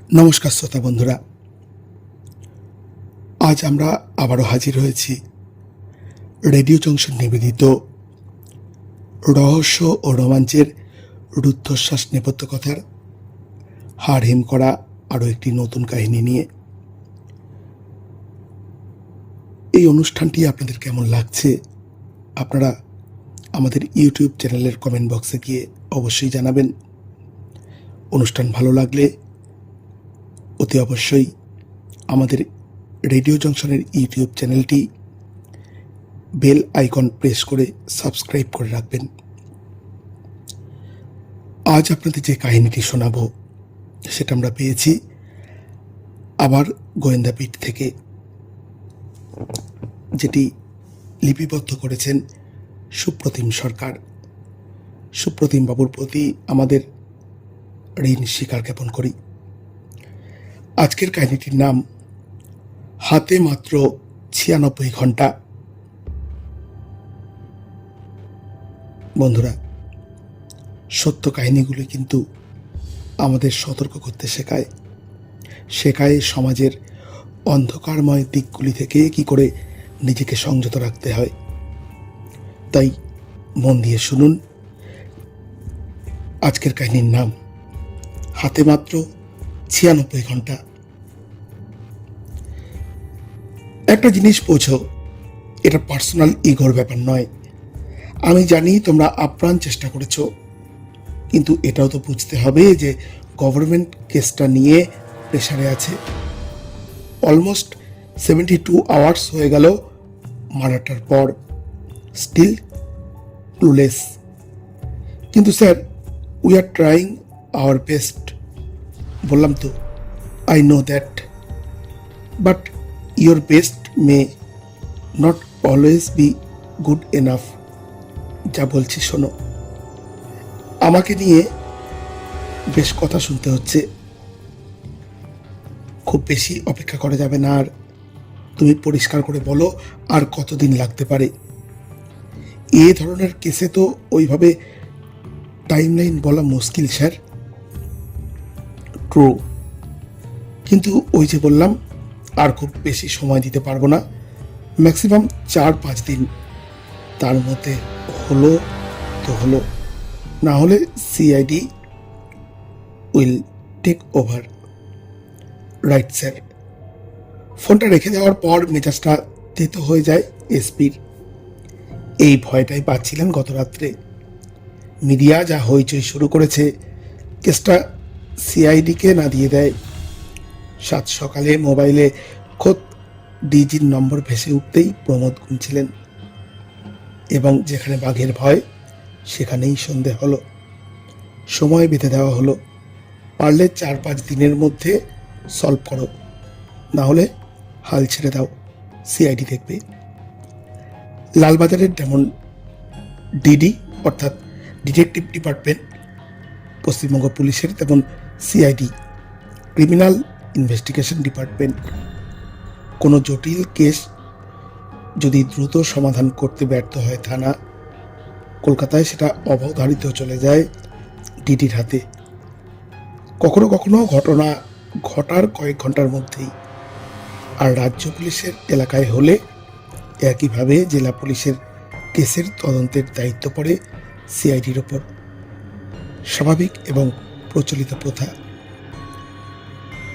নমস্কার শ্রোতা বন্ধুরা, আজ আমরা আবারও হাজির হয়েছি রেডিও জংশন নিবেদিত রহস্য ও রোমাঞ্চের রুদ্ধশ্বাস নেপথ্য কথার হাড় হিম করা আরও একটি নতুন কাহিনী নিয়ে। এই অনুষ্ঠানটি আপনাদের কেমন লাগছে আপনারা আমাদের ইউটিউব চ্যানেলের কমেন্ট বক্সে গিয়ে অবশ্যই জানাবেন। অনুষ্ঠান ভালো লাগলে অতি অবশ্যই আমাদের রেডিও জংশনের ইউটিউব চ্যানেলটি বেল আইকন প্রেস করে সাবস্ক্রাইব করে রাখবেন। আজ আপনাদের যে কাহিনীটি শোনাব সেটা আমরা পেয়েছি আবার গোয়েন্দাপীঠ থেকে, যেটি লিপিবদ্ধ করেছেন সুপ্রতিম সরকার। সুপ্রতিম বাবুর প্রতি আমাদের ঋণ স্বীকার জ্ঞাপন করি। আজকের কাহিনীটির নাম হাতে মাত্র ৯৬ ঘন্টা। বন্ধুরা, সত্য কাহিনীগুলি কিন্তু আমাদের সতর্ক করতে শেখায় সমাজের অন্ধকারময় দিকগুলি থেকে কি করে নিজেকে সংযত রাখতে হয়। তাই মন দিয়ে শুনুন। আজকের কাহিনীর নাম হাতে মাত্র ৯৬ ঘন্টা। একটা জিনিস বোঝো, এটা পার্সোনাল ইগোর ব্যাপার নয়। আমি জানি তোমরা আপ্রাণ চেষ্টা করেছো, কিন্তু এটাও তো বুঝতে হবে যে গভর্নমেন্ট কেসটা নিয়ে প্রেসারে আছে। অলমোস্ট 72 আওয়ার্স হয়ে গেল মার্ডারটার পর, স্টিল ক্লুলেস। কিন্তু sir, we are trying our best. বললাম তো, I know that, but your best may not always be good enough. যা বলছি শোনো। আমাকে নিয়ে বেশ কথা শুনতে হচ্ছে, খুব বেশি অপেক্ষা করা যাবে না। আর তুমি পরিষ্কার করে বলো আর কতদিন লাগতে পারে। এ ধরনের কেসে তো ওইভাবে টাইমলাইন বলা মুশকিল স্যার। ট্রু, কিন্তু ওই যে বললাম, আর খুব বেশি সময় দিতে পারবো না। ম্যাক্সিমাম ৪-৫ দিন। তার মধ্যে হলো তো হলো, না হলে CID will take over. Right sir. ফোনটা রেখে দেওয়ার পর মেজাজটা তেতো হয়ে যায় এসপির। এই ভয়টাই পাচ্ছিলেন গত রাত্রে। মিডিয়া যা হইচই শুরু করেছে, কেসটা সিআইডিকে না দিয়ে দেয়। সাত সকালে মোবাইলে খোদ ডিজির নম্বর ভেসে উঠতেই প্রমোদ গুনছিলেন, এবং যেখানে বাঘের ভয় সেখানেই সন্ধে হলো। সময় বেঁধে দেওয়া হলো, পারলে ৪-৫ দিনের মধ্যে সলভ করো, না হলে হাল ছেড়ে দাও, সিআইডি দেখবে। লালবাজারের যেমন ডিডি অর্থাৎ ডিটেকটিভ ডিপার্টমেন্ট পশ্চিমবঙ্গ পুলিশের, তেমন সিআইডি ক্রিমিনাল ইনভেস্টিগেশন ডিপার্টমেন্ট। কোনো জটিল কেস যদি দ্রুত সমাধান করতে ব্যর্থ হয় থানা, কলকাতায় সেটা অবধারিত চলে যায় ডিডির হাতে। কখনো কখনো ঘটনা ঘটার কয়েক ঘন্টার মধ্যেই। আর রাজ্য পুলিশের এলাকায় হলে একইভাবে জেলা পুলিশের কেসের তদন্তের দায়িত্ব পড়ে সিআইডির ওপর। স্বাভাবিক এবং প্রচলিত প্রথা।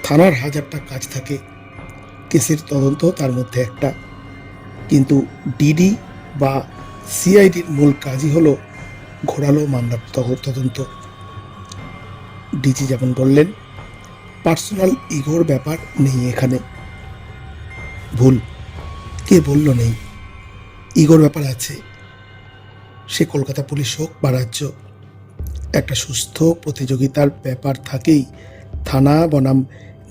থানার হাজারটা কাজ থাকে, কেসের তদন্ত তার মধ্যে একটা। কিন্তু ডিডি বা সিআইডির মূল কাজই হলো ঘোরালো মামলার তদন্ত। ডিজি যেমন বললেন, পার্সোনাল ইগোর ব্যাপার নেই এখানে। ভুল, কে বলল নেই? ইগোর ব্যাপার আছে। সে কলকাতা পুলিশ হোক বা রাজ্য, একটা সুস্থ প্রতিযোগিতার ব্যাপার থাকেই থানা বনাম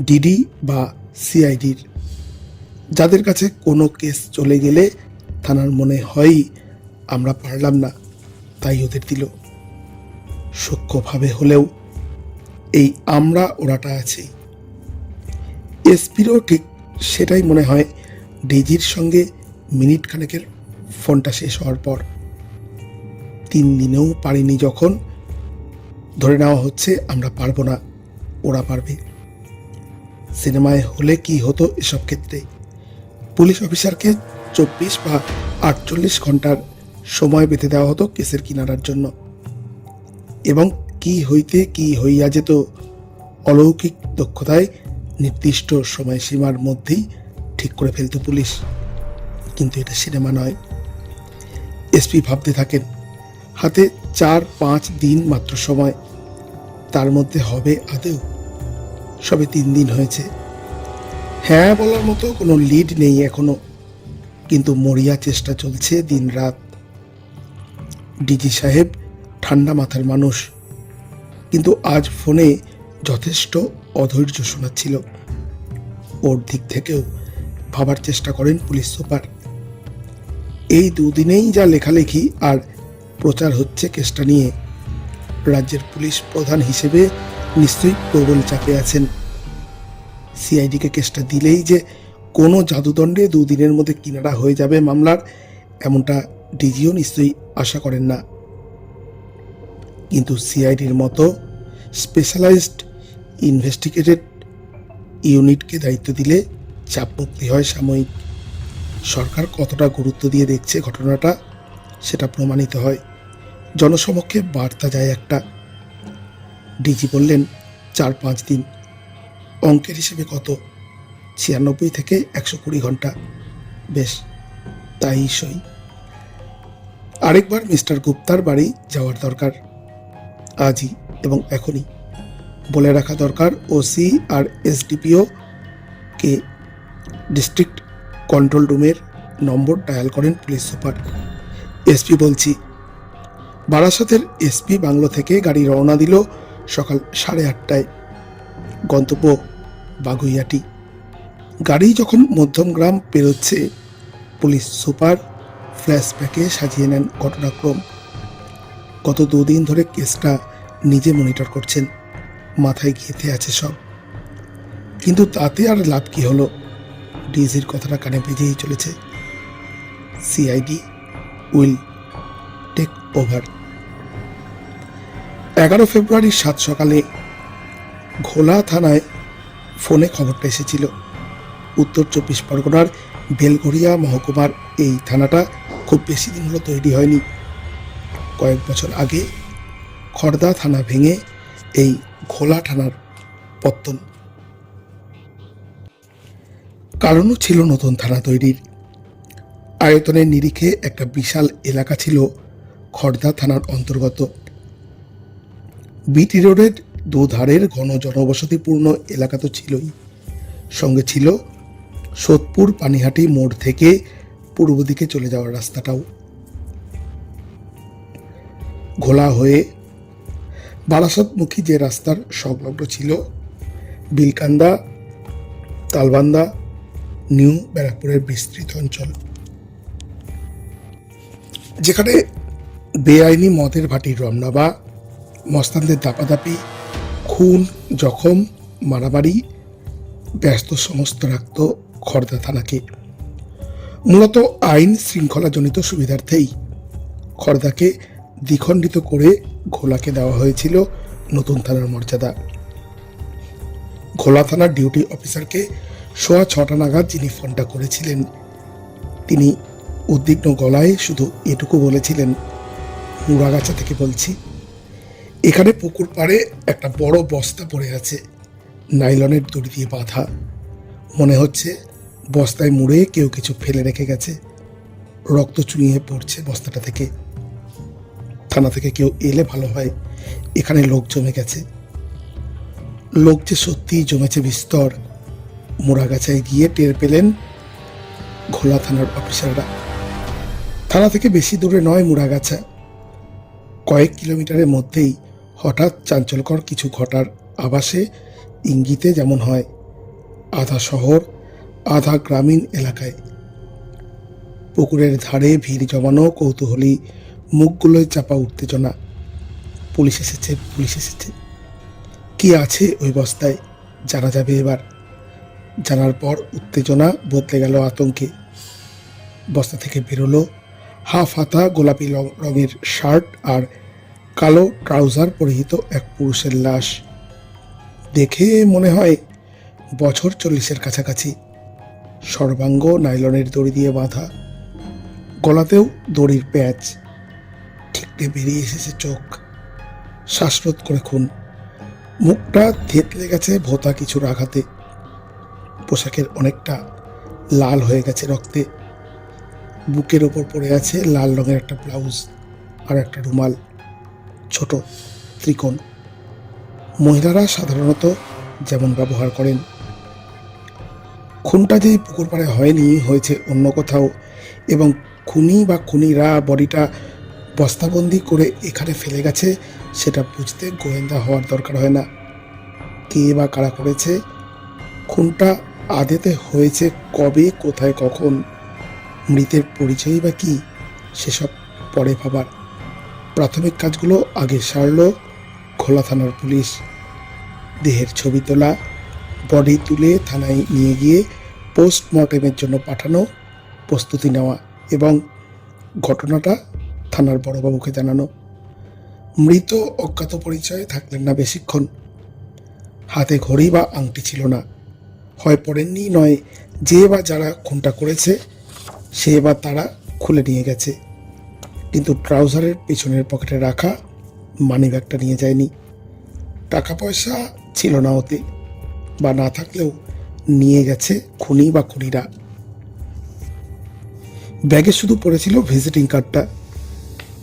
ডিডি বা সিআইডির। যাদের কাছে কোনো কেস চলে গেলে থানার মনে হয় আমরা পারলাম না, তাই ওদের দিল। সূক্ষ্মভাবে হলেও এই আমরা ওরাটা আছে। এসপিরও ঠিক সেটাই মনে হয় ডিজির সঙ্গে মিনিট খানেকের ফোনটা শেষ হওয়ার পর। 3 দিনেও পারিনি যখন, ধরে নেওয়া হচ্ছে আমরা পারবো না, ওরা পারবে। সিনেমায় হলে কি হতো এসব ক্ষেত্রে? পুলিশ অফিসারকে 24 বা 48 ঘন্টার সময় বেঁধে দেওয়া হতো কেসের কিনারার জন্য, এবং কি হইতে কি হইয়া যেত অলৌকিক দক্ষতায় নির্দিষ্ট সময়সীমার মধ্যেই ঠিক করে ফেলত পুলিশ। কিন্তু এটা সিনেমা নয়। এসপি ভাবতে থাকেন, হাতে 4-5 দিন মাত্র সময়, তার মধ্যে হবে আদৌ? সবে 3 দিন হয়েছে। হ্যাঁ বলার মতো কোনো লিড নেই এখনো, কিন্তু মরিয়া চেষ্টা চলছে দিন রাত। ডিজি সাহেব ঠান্ডা মাথার মানুষ, কিন্তু আজ ফোনে যথেষ্ট অধৈর্য শোনাচ্ছিল। ওর দিক থেকেও ভাবার চেষ্টা করেন পুলিশ সুপার। এই দুদিনেই যা লেখালেখি আর প্রচার হচ্ছে কেসটা নিয়ে, রাজ্যের পুলিশ প্রধান হিসেবে নিশ্চয়ই প্রবল চাপে আছেন। সিআইডিকে কেসটা দিলেই যে কোনো জাদুদণ্ডে 2 দিনের মধ্যে কিনারা হয়ে যাবে মামলার, এমনটা ডিজিও নিশ্চয়ই আশা করেন না। কিন্তু সিআইডির মতো স্পেশালাইজড ইনভেস্টিগেটেড ইউনিটকে দায়িত্ব দিলে চাপমুক্তি হয় সাময়িক। সরকার কতটা গুরুত্ব দিয়ে দেখছে ঘটনাটা, সেটা প্রমাণিত হয়। জনসমক্ষে বার্তা যায় একটা। ডিজি বললেন 4-5 দিন। অঙ্কের হিসেবে কত? 96 থেকে 120 ঘন্টা। বেশ, তাই সই। আরেকবার মিস্টার গুপ্তার বাড়ি যাওয়ার দরকার, আজই এবং এখনই। বলে রাখা দরকার ওসি আর এসডিপিও কে ডিস্ট্রিক্ট কন্ট্রোল রুমের নম্বর ডায়াল করেন পুলিশ সুপার। এসপি বলছি। বারাসাতের এসপি বাংলো থেকে গাড়ি রওনা দিল সকাল 8:30টায়। গন্তব্য বাগুইয়াটি। গাড়ি যখন মধ্যমগ্রাম পেরোচ্ছে, পুলিশ সুপার ফ্ল্যাশব্যাকে সাজিয়ে নেন ঘটনাক্রম। গত 2 দিন ধরে কেসটা নিজে মনিটর করছেন, মাথায় গেঁথে আছে সব। কিন্তু তাতে আর লাভ কি হলো? ডিজির কথাটা কানে বেজেই চলেছে। CID will take over. 11 ফেব্রুয়ারির 7 সকালে ঘোলা থানায় ফোনে খবরটা এসেছিল। উত্তর 24 পরগনার বেলঘরিয়া মহকুমার এই থানাটা খুব বেশি দিন হলো তৈরি হয়নি। কয়েক বছর আগে খড়দা থানা ভেঙে এই ঘোলা থানার পত্তন। কারণও ছিল নতুন থানা তৈরির। আয়তনের নিরিখে একটা বিশাল এলাকা ছিল খড়দা থানার অন্তর্গত। বিটি রোডের দুধারের ঘন জনবসতিপূর্ণ এলাকা তো ছিলই, সঙ্গে ছিল সোদপুর পানিহাটি মোড় থেকে পূর্ব দিকে চলে যাওয়ার রাস্তাটাও। ঘোলা হয়ে বারাসাতমুখী যে রাস্তার সংলগ্ন ছিল বিলকান্দা, তালবান্দা, নিউ ব্যারাকপুরের বিস্তৃত অঞ্চল, যেখানে বেআইনি মদের ভাটির রমনাবা, মস্তানদের দাপাদাপি, খুন, জখম, মারামারি ব্যস্ত সমস্ত রাখত খড়দা থানাকে। মূলত আইন শৃঙ্খলাজনিত সুবিধার্থেই খড়দাকে দ্বিখণ্ডিত করে ঘোলাকে দেওয়া হয়েছিল নতুন থানার মর্যাদা। ঘোলা থানার ডিউটি অফিসারকে 6:15 নাগাদ যিনি ফোনটা করেছিলেন, তিনি উদ্বিগ্ন গলায় শুধু এটুকু বলেছিলেন, মুড়াগাছা থেকে বলছি। এখানে পুকুর পাড়ে একটা বড় বস্তা পড়ে আছে, নাইলনের দড়ি দিয়ে বাঁধা। মনে হচ্ছে বস্তায় মুড়ে কেউ কিছু ফেলে রেখে গেছে। রক্ত চুইয়ে পড়ছে বস্তাটা থেকে। থানা থেকে কেউ এলে ভালো হয়, এখানে লোক জমে গেছে। লোক যে সত্যিই জমেছে বিস্তর। মুড়াগাছায় গিয়ে টের পেলেন ঘোলা থানার অফিসাররা। থানা থেকে বেশি দূরে নয় মুড়াগাছা, কয়েক কিলোমিটারের মধ্যেই হঠাৎ চাঞ্চল্যকর কিছু ঘটার আভাসে ইঙ্গিতে যেমন হয়, আধা শহর আধা গ্রামীণ এলাকায়। পুকুরের ধারে ভিড় জমানো কৌতূহলী মুখগুলোয় চাপা উত্তেজনা। পুলিশ এসেছে, পুলিশ এসেছে। কি আছে ওই বস্তায় জানা যাবে এবার। জানার পর উত্তেজনা বদলে গেল আতঙ্কে। বস্তা থেকে বেরোলো হাফ হাতা গোলাপি রঙের শার্ট আর কালো ট্রাউজার পরিহিত এক পুরুষের লাশ। দেখে মনে হয় বছর 40-এর কাছাকাছি, সর্বাঙ্গ নাইলনের দড়ি দিয়ে বাঁধা, গলাতেও দড়ির প্যাচ, ঠিকরে বেরিয়ে এসেছে চোখ, শ্বাসরোধ করে খুন, মুখটা থেতলে গেছে ভোঁতা কিছুর আঘাতে, পোশাকের অনেকটা লাল হয়ে গেছে রক্তে, বুকের ওপর পড়ে আছে লাল রঙের একটা ব্লাউজ আর একটা রুমাল, ছোট, ত্রিকোণ। মহিলারা সাধারণত যেমন ব্যবহার করেন। খুনটা যে পুকুর পাড়ে হয়নি, হয়েছে অন্য কোথাও, এবং খুনি বা খুনিরা বডিটা বস্তাবন্দি করে এখানে ফেলে গেছে সেটা বুঝতে গোয়েন্দা হওয়ার দরকার হয় না। কে বা কারা করেছে, খুনটা আদেতে হয়েছে কবে, কোথায়, কখন, মৃতের পরিচয়ই বা কী, সেসব পরে ভাবার। প্রাথমিক কাজগুলো আগে সারল খোলা থানার পুলিশ। দেহের ছবি তোলা, বডি তুলে থানায় নিয়ে গিয়ে পোস্টমর্টেমের জন্য পাঠানো, প্রস্তুতি নেওয়া এবং ঘটনাটা থানার বড়বাবুকে জানানো। মৃত অজ্ঞাত পরিচয়ে থাকলেন না বেশিক্ষণ। হাতে ঘড়ি বা আংটি ছিল না, হয় পড়েননি, নয় যে বা যারা খুনটা করেছে সে বা তারা খুলে নিয়ে গেছে। কিন্তু ট্রাউজারের পেছনের পকেটে রাখা মানিব্যাগটা নিয়ে যায়নি। টাকা পয়সা ছিল না ওতে, বা না থাকলেও নিয়ে গেছে খুনি বা খুনিরা। ব্যাগে শুধু পড়েছিল ভিজিটিং কার্ডটা,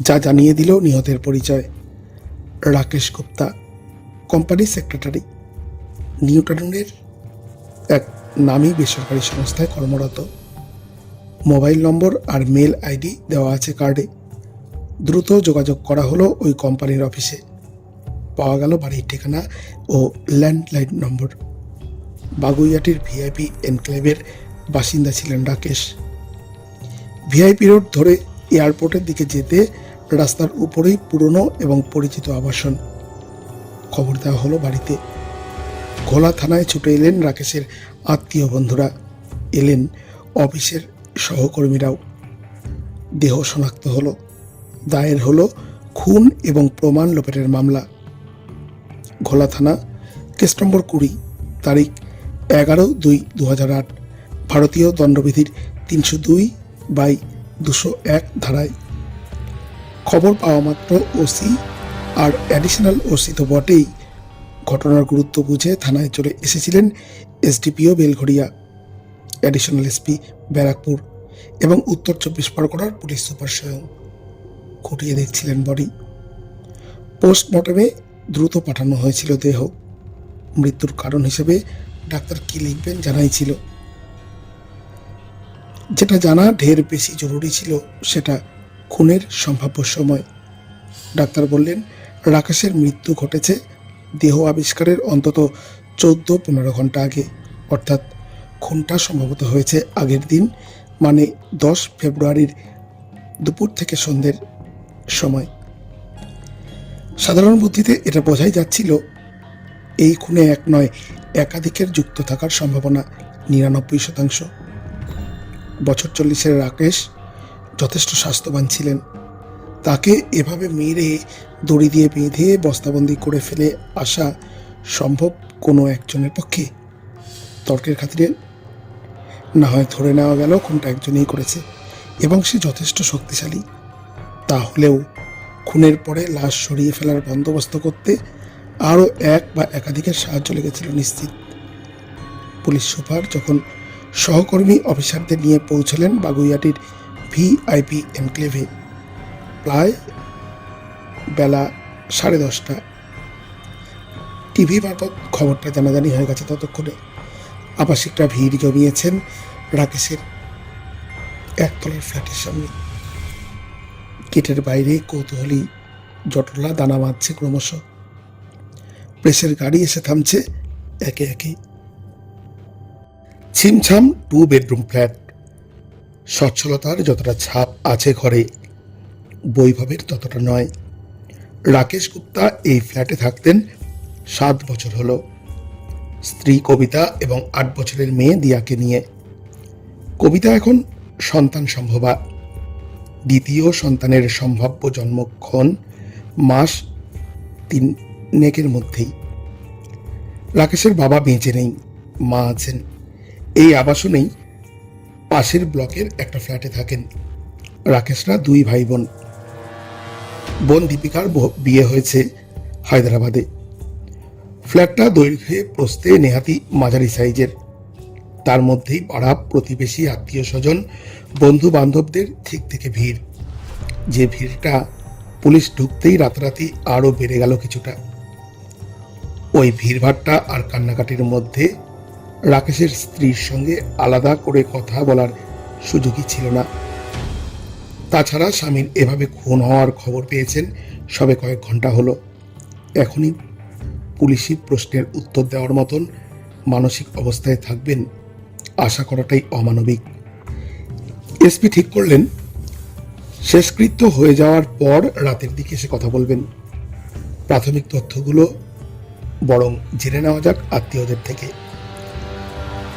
যা জানিয়ে দিল নিহতের পরিচয়। রাকেশ গুপ্তা, কোম্পানির সেক্রেটারি, নিউটাউনের এক নামী বেসরকারি সংস্থায় কর্মরত। মোবাইল নম্বর আর মেল আইডি দেওয়া আছে কার্ডে। দ্রুত যোগাযোগ করা হলো ওই কোম্পানির অফিসে। পাওয়া গেল বাড়ির ঠিকানা ও ল্যান্ডলাইন নম্বর। বাগুইয়াটির ভিআইপি এনক্লেভের বাসিন্দা ছিলেন রাকেশ। ভিআইপি রোড ধরে এয়ারপোর্টের দিকে যেতে রাস্তার উপরেই পুরনো এবং পরিচিত আবাসন। খবর দেওয়া হলো বাড়িতে। ঘোলা থানায় ছুটে এলেন রাকেশের আত্মীয় বন্ধুরা, এলেন অফিসের সহকর্মীরাও। দেহ শনাক্ত হলো, দায়ের হলো খুন এবং প্রমাণ লোপাটের মামলা। ঘোলা থানা, কেস নম্বর 20, তারিখ 11/2/2008, ভারতীয় দণ্ডবিধির 302/201 ধারায়। খবর পাওয়া মাত্র ওসি আর অ্যাডিশনাল ওসি তো বটেই, ঘটনার গুরুত্ব বুঝে থানায় চলে এসেছিলেন SDPO Belgharia, additional SP Barrackpore এবং উত্তর 24 পরগনার পুলিশ সুপার স্বয়ং। খুঁটিয়ে দেখছিলেন বডি। পোস্টমর্টমে দ্রুত পাঠানো হয়েছিল দেহ। মৃত্যুর কারণ হিসেবে ডাক্তার কি লিখবেন জানাই ছিল। যেটা জানা ঢের বেশি জরুরি ছিল সেটা খুনের সম্ভাব্য সময়। ডাক্তার বললেন রাকেশের মৃত্যু ঘটেছে দেহ আবিষ্কারের অন্তত 14-15 ঘন্টা আগে, অর্থাৎ খুনটা সম্ভবত হয়েছে আগের দিন, মানে 10 ফেব্রুয়ারির দুপুর থেকে সন্ধ্যের সময়। সাধারণ বুদ্ধিতে এটা বোঝাই যাচ্ছিল এই খুনে এক নয় একাধিকের যুক্ত থাকার সম্ভাবনা 99%। বছর 40-এর রাকেশ যথেষ্ট স্বাস্থ্যবান ছিলেন। তাকে এভাবে মেরে দড়ি দিয়ে বেঁধে বস্তাবন্দি করে ফেলে আসা সম্ভব কোনো একজনের পক্ষে? তর্কের খাতিরে না হয় ধরে নেওয়া গেল খুনটা একজনই করেছে এবং সে যথেষ্ট শক্তিশালী। তাহলেও খুনের পরে লাশ সরিয়ে ফেলার বন্দোবস্ত করতে আরও এক বা একাধিকের সাহায্য লেগেছিল নিশ্চিত। পুলিশ সুপার যখন সহকর্মী অফিসারদের নিয়ে পৌঁছলেন বাগুইয়াটির ভিআইপি এনক্লেভে, প্রায় বেলা 10:30। টিভি মারফত খবরটা জানাজানি হয়ে গেছে ততক্ষণে। আবাসিকরা ভিড় জমিয়েছেন রাকেশের একতলার ফ্ল্যাটের সামনে। গেটের বাইরে কৌতূহলী জটলা দানা বাঁধছে ক্রমশ। প্রেসের গাড়ি এসে থামছে একে একে। ছিমছাম 2 বেডরুম ফ্ল্যাট। সচ্ছলতার যতটা ছাপ আছে ঘরে, বৈভবের ততটা নয়। রাকেশ গুপ্তা এই ফ্ল্যাটে থাকতেন 7 বছর হলো, স্ত্রী কবিতা এবং 8 বছরের মেয়ে দিয়াকে নিয়ে। কবিতা এখন সন্তান সম্ভবা। দ্বিতীয় সন্তানের সম্ভাব্য জন্মক্ষণ মাস 3 মধ্যেই। রাকেশের বাবা বেঁচে নেই, মা আছেন। এই আবাসনেই পাশের ব্লকের একটা ফ্ল্যাটে থাকেন। রাকেশরা দুই ভাই বোন। বোন দীপিকার বিয়ে হয়েছে হায়দ্রাবাদে। ফ্ল্যাটটা দৈর্ঘ্যে প্রস্থে নেহাতি মাঝারি সাইজের। তার মধ্যেই পাড়া প্রতিবেশী, আত্মীয় স্বজন, বন্ধু বান্ধবদের ঠিক থেকে ভিড়। যে ভিড়টা পুলিশ ঢুকতেই রাতারাতি আরও বেড়ে গেল কিছুটা। ওই ভিড়ভাট্টা আর কান্নাকাটির মধ্যে রাকেশের স্ত্রীর সঙ্গে আলাদা করে কথা বলার সুযোগই ছিল না। তাছাড়া স্বামীর এভাবে খুন হওয়ার খবর পেয়েছেন সবে কয়েক ঘন্টা হলো। এখনই পুলিশি প্রশ্নের উত্তর দেওয়ার মতন মানসিক অবস্থায় থাকবেন আশা করাটাই অমানবিক। এসপি ঠিক করলেন শেষকৃত্য হয়ে যাওয়ার পর রাতের দিকে এসে কথা বলবেন। প্রাথমিক তথ্যগুলো বরং জেনে নেওয়া যাক আত্মীয়দের থেকে।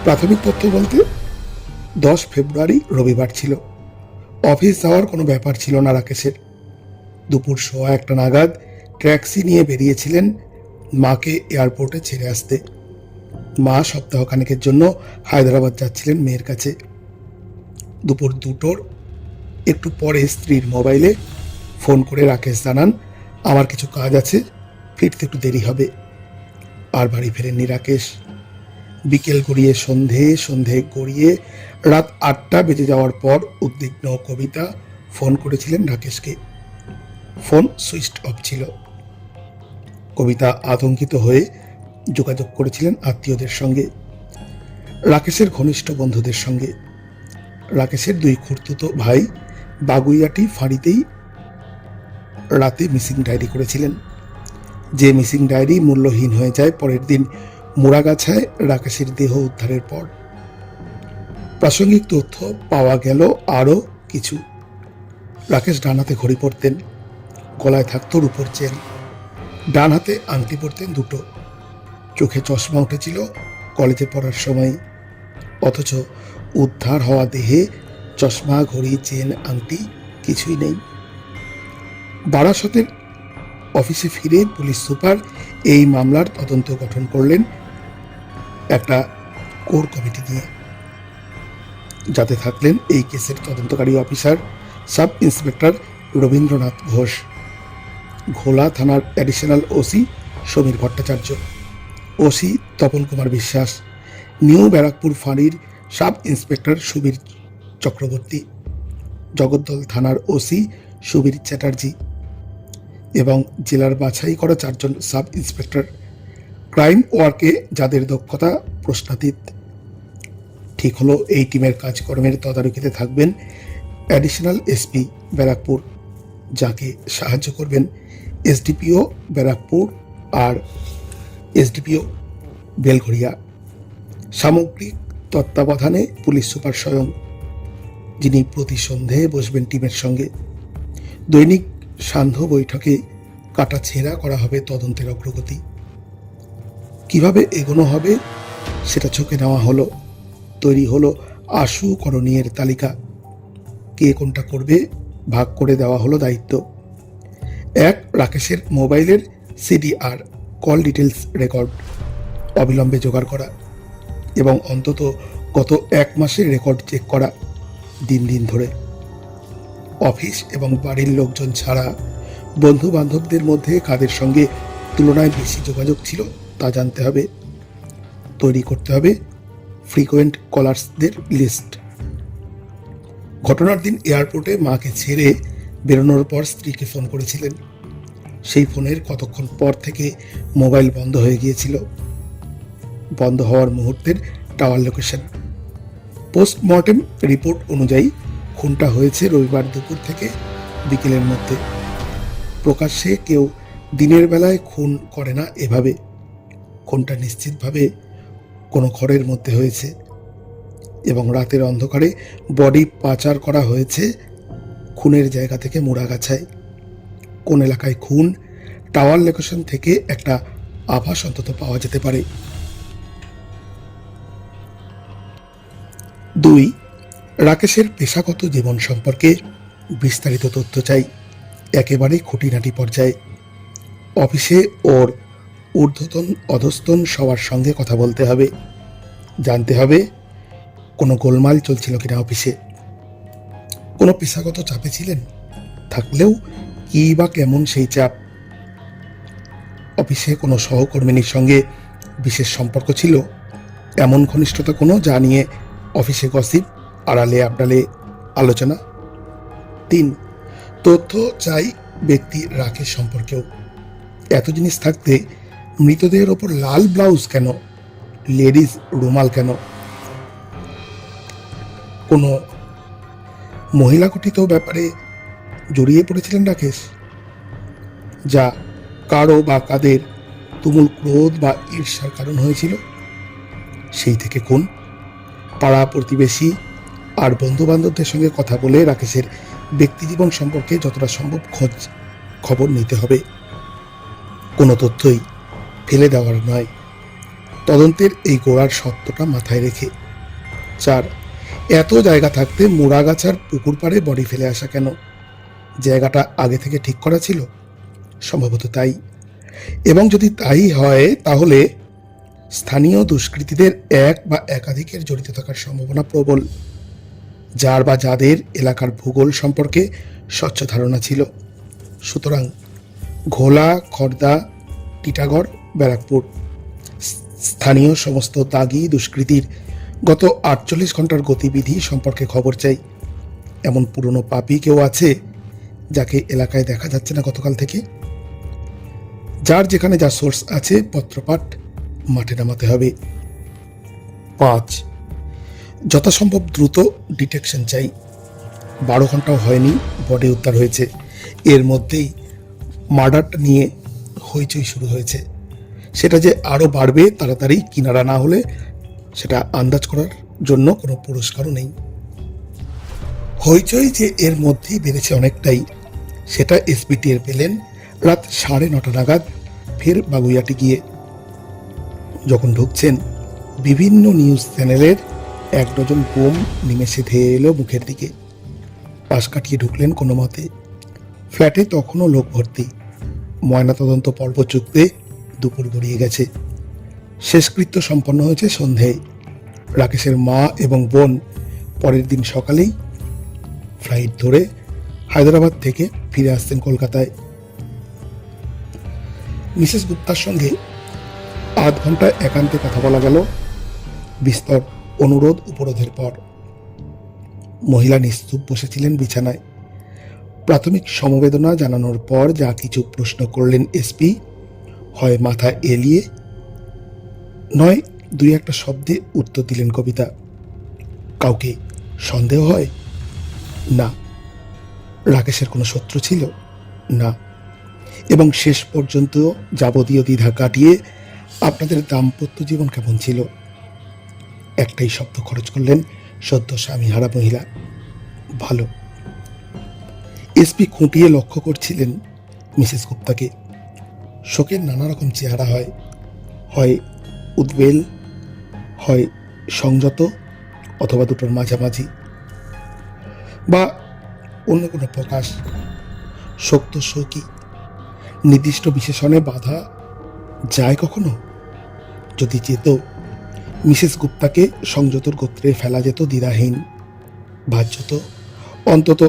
প্রাথমিক তথ্য বলতে 10 ফেব্রুয়ারি রবিবার ছিল। অফিস যাওয়ার কোনো ব্যাপার ছিল না রাকেশের। দুপুর 1:15 নাগাদ ট্যাক্সি নিয়ে বেরিয়েছিলেন মাকে এয়ারপোর্টে ছেড়ে আসতে। মা সপ্তাহখানেকের জন্য হায়দ্রাবাদ যাচ্ছিলেন মেয়ের কাছে। দুপুর 2টোর একটু পরে স্ত্রীর মোবাইলে ফোন করে রাকেশ জানান, আমার কিছু কাজ আছে, ফিরতে একটু দেরি হবে। আর বাড়ি ফেরেননি রাকেশ। বিকেল গড়িয়ে সন্ধে গড়িয়ে রাত 8টা বেজে যাওয়ার পর উদ্বিগ্ন কবিতা ফোন করেছিলেন রাকেশকে। ফোন সুইচড অফ ছিল। কবিতা আতঙ্কিত হয়ে যোগাযোগ করেছিলেন আত্মীয়দের সঙ্গে, রাকেশের ঘনিষ্ঠ বন্ধুদের সঙ্গে। রাকেশের 2 খুড়তুতো ভাই বাগুইয়াটি ফাঁড়িতেই রাতে মিসিং ডায়েরি করেছিলেন। যে মিসিং ডায়েরি মূল্যহীন হয়ে যায় পরের দিন মুড়াগাছায় রাকেশের দেহ উদ্ধারের পর। প্রাসঙ্গিক তথ্য পাওয়া গেল আরও কিছু। রাকেশ ডান হাতে ঘড়ি পরতেন, গলায় থাকতো রূপোর চেন, ডান হাতে আংটি পরতেন 2টো, চোখে চশমা উঠেছিল কলেজে পড়ার সময়। অথচ উদ্ধার হওয়া দেহে চশমা, ঘড়ি, চেন, আংটি কিছুই নেই। বারাসতের অফিসে ফিরে পুলিশ সুপার এই মামলার তদন্ত গঠন করলেন একটা কোর কমিটি নিয়ে, যাতে থাকলেন এই কেসের তদন্তকারী officer sub inspector Rabindranath Ghosh, ঘোলা থানার additional OC Samir Bhattacharya, OC Tapan Kumar Biswas, new Barrackpore ফাঁড়ির সাব ইন্সপেক্টর সুবীর চক্রবর্তী, জগদ্দল থানার ওসি সুবীর চ্যাটার্জি এবং জেলার বাছাই করা 4 জন সাব ইন্সপেক্টর। ক্রাইম ওয়ার্কে যাদের দক্ষতা প্রশ্নাতীত। ঠিক হলো এই টিমের কাজকর্মের তদারকিতে থাকবেন অ্যাডিশনাল এসপি ব্যারাকপুর, যাকে সাহায্য করবেন এসডিপিও ব্যারাকপুর আর এসডিপিও বেলঘড়িয়া। সামগ্রিক তত্ত্বাবধানে পুলিশ সুপার স্বয়ং, যিনি প্রতি সন্ধ্যায় বসবেন টিমের সঙ্গে। দৈনিক সান্ধ্য বৈঠকে কাটাছেঁড়া করা হবে তদন্তের অগ্রগতি। কিভাবে এগোনো হবে সেটা চোখে নেওয়া হলো। তৈরি হলো আশু করণীয়ের তালিকা। কে কোনটা করবে ভাগ করে দেওয়া হলো দায়িত্ব। 1, রাকেশের মোবাইলের সিডিআর কল ডিটেলস রেকর্ড অবিলম্বে জোগাড় করা এবং অন্তত গত 1 মাসের রেকর্ড চেক করা দিন ধরে। অফিস এবং বাড়ির লোকজন ছাড়া বন্ধু বান্ধবদের মধ্যে কাদের সঙ্গে তুলনায় বেশি যোগাযোগ ছিল তা জানতে হবে। তৈরি করতে হবে ফ্রিকোয়েন্ট কলার্সদের লিস্ট। ঘটনার দিন এয়ারপোর্টে মাকে ছেড়ে বেরোনোর পর স্ত্রীকে ফোন করেছিলেন। সেই ফোনের কতক্ষণ পর থেকে মোবাইল বন্ধ হয়ে গিয়েছিল। বন্ধ হওয়ার মুহূর্তের টাওয়ার লোকেশন। পোস্টমর্টেম রিপোর্ট অনুযায়ী খুনটা হয়েছে রবিবার দুপুর থেকে বিকেলের মধ্যে। প্রকাশ্যে কেউ দিনের বেলায় খুন করে না এভাবে। খুনটা নিশ্চিতভাবে কোনো ঘরের মধ্যে হয়েছে এবং রাতের অন্ধকারে বডি পাচার করা হয়েছে খুনের জায়গা থেকে মুড়াগাছায়। কোন এলাকায় খুন, টাওয়ার লোকেশন থেকে একটা আভাস অন্তত পাওয়া যেতে পারে। 2, রাকেশের পেশাগত জীবন সম্পর্কে বিস্তারিত তথ্য চাই, একেবারে খুঁটিনাটি পর্যায়ে। অফিসে ওর ঊর্ধ্বতন অধস্তন সবার সঙ্গে কথা বলতে হবে। জানতে হবে কোনো গোলমাল চলছিল কিনা অফিসে, কোনো পেশাগত চাপে ছিলেন, থাকলেও কি বা কেমন সেই চাপ। অফিসে কোনো সহকর্মিনীর সঙ্গে বিশেষ সম্পর্ক ছিল, এমন ঘনিষ্ঠতা কোনো যা নিয়ে অফিসে গসিপ, আড়ালে আবডালে আলোচনা। 3, তথ্য চাই ব্যক্তি রাকেশ সম্পর্কেও। এত জিনিস থাকতে মৃতদেহের ওপর লাল ব্লাউজ কেন, লেডিস রুমাল কেন? কোনো মহিলা গঠিত ব্যাপারে জড়িয়ে পড়েছিলেন রাকেশ, যা কারো বা কাদের তুমুল ক্রোধ বা ঈর্ষার কারণ হয়েছিল? সেই থেকে কোন পাড়া প্রতিবেশী আর বন্ধু বান্ধবদের সঙ্গে কথা বলে রাকেশের ব্যক্তিজীবন সম্পর্কে যতটা সম্ভব খোঁজ খবর নিতে হবে। কোনো তথ্যই ফেলে দেওয়ার নয়, তদন্তের এই গোড়ার সত্যটা মাথায় রেখে। 4, এত জায়গা থাকতে মোড়াগাছার পুকুর পাড়ে বডি ফেলে আসা কেন? জায়গাটা আগে থেকে ঠিক করা ছিল? সম্ভবত তাই। এবং যদি তাই হয়, তাহলে স্থানীয় দুষ্কৃতীদের এক বা একাধিকের জড়িত থাকার সম্ভাবনা প্রবল, যার বা যাদের এলাকার ভূগোল সম্পর্কে স্বচ্ছ ধারণা ছিল। সুতরাং ঘোলা, খড়দা, টিটাগড়, ব্যারাকপুর স্থানীয় সমস্ত দাগি দুষ্কৃতীর গত 48 ঘন্টার গতিবিধি সম্পর্কে খবর চাই। এমন পুরনো পাপী কেউ আছে যাকে এলাকায় দেখা যাচ্ছে না গতকাল থেকে? যার যেখানে যা সোর্স আছে পত্রপাঠ মাঠে নামাতে হবে। 5, যথাসম্ভব দ্রুত ডিটেকশন চাই। 12 ঘন্টাও হয়নি বডি উদ্ধার হয়েছে, এর মধ্যেই মার্ডারটা নিয়ে হইচই শুরু হয়েছে। সেটা যে আরও বাড়বে তাড়াতাড়ি কিনারা না হলে সেটা আন্দাজ করার জন্য কোনো পুরস্কারও নেই। হইচই যে এর মধ্যেই বেড়েছে অনেকটাই, সেটা এসপি টের পেলেন রাত 9:30 নাগাদ ফের বাগুইয়াটি গিয়ে। যখন ঢুকছেন, বিভিন্ন নিউজ চ্যানেলের 1 ডজন বোম নিমেষে ধেয়ে এলো মুখের দিকে। পাশ কাটিয়ে ঢুকলেন কোনো মতে। ফ্ল্যাটে তখনও লোক ভর্তি। ময়নাতদন্ত পর্ব চুকতে দুপুর গড়িয়ে গেছে। শেষকৃত্য সম্পন্ন হয়েছে সন্ধেয়। রাকেশের মা এবং বোন পরের দিন সকালেই ফ্লাইট ধরে হায়দ্রাবাদ থেকে ফিরে আসছেন কলকাতায়। মিসেস গুপ্তার সঙ্গে আধ ঘন্টা একান্তে কথা বলা গেল বিস্তর অনুরোধ উপরোধের পর। মহিলা নিস্তুপ বসেছিলেন বিছানায়। প্রাথমিক সমবেদনা জানানোর পর যা কিছু প্রশ্ন করলেন এসপি, হয় মাথা এলিয়ে, নয় 2-1 শব্দে উত্তর দিলেন কবিতা। কাউকে সন্দেহ হয়? না। রাকেশের কোনো শত্রু ছিল? না। এবং শেষ পর্যন্ত যাবতীয় দ্বিধা কাটিয়ে আপনাদের দাম্পত্য জীবন কেমন ছিল? একটাই শব্দ খরচ করলেন সদ্য স্বামীহারা মহিলা, ভালো। এসপি খুঁটিয়ে লক্ষ্য করছিলেন মিসেস গুপ্তাকে। শোকের নানা রকম চেহারা হয়, হয় উদ্বেল, হয় সংযত, অথবা দুটোর মাঝামাঝি, বা অন্য কোনো প্রকাশ। শোক শোকই নির্দিষ্ট বিশেষণে বাধা যায় কখনো? যদি যেত, মিসেস গুপ্তাকে সংযতর গোত্রে ফেলা যেত দ্বিধাহীন। বাহ্যত অন্তত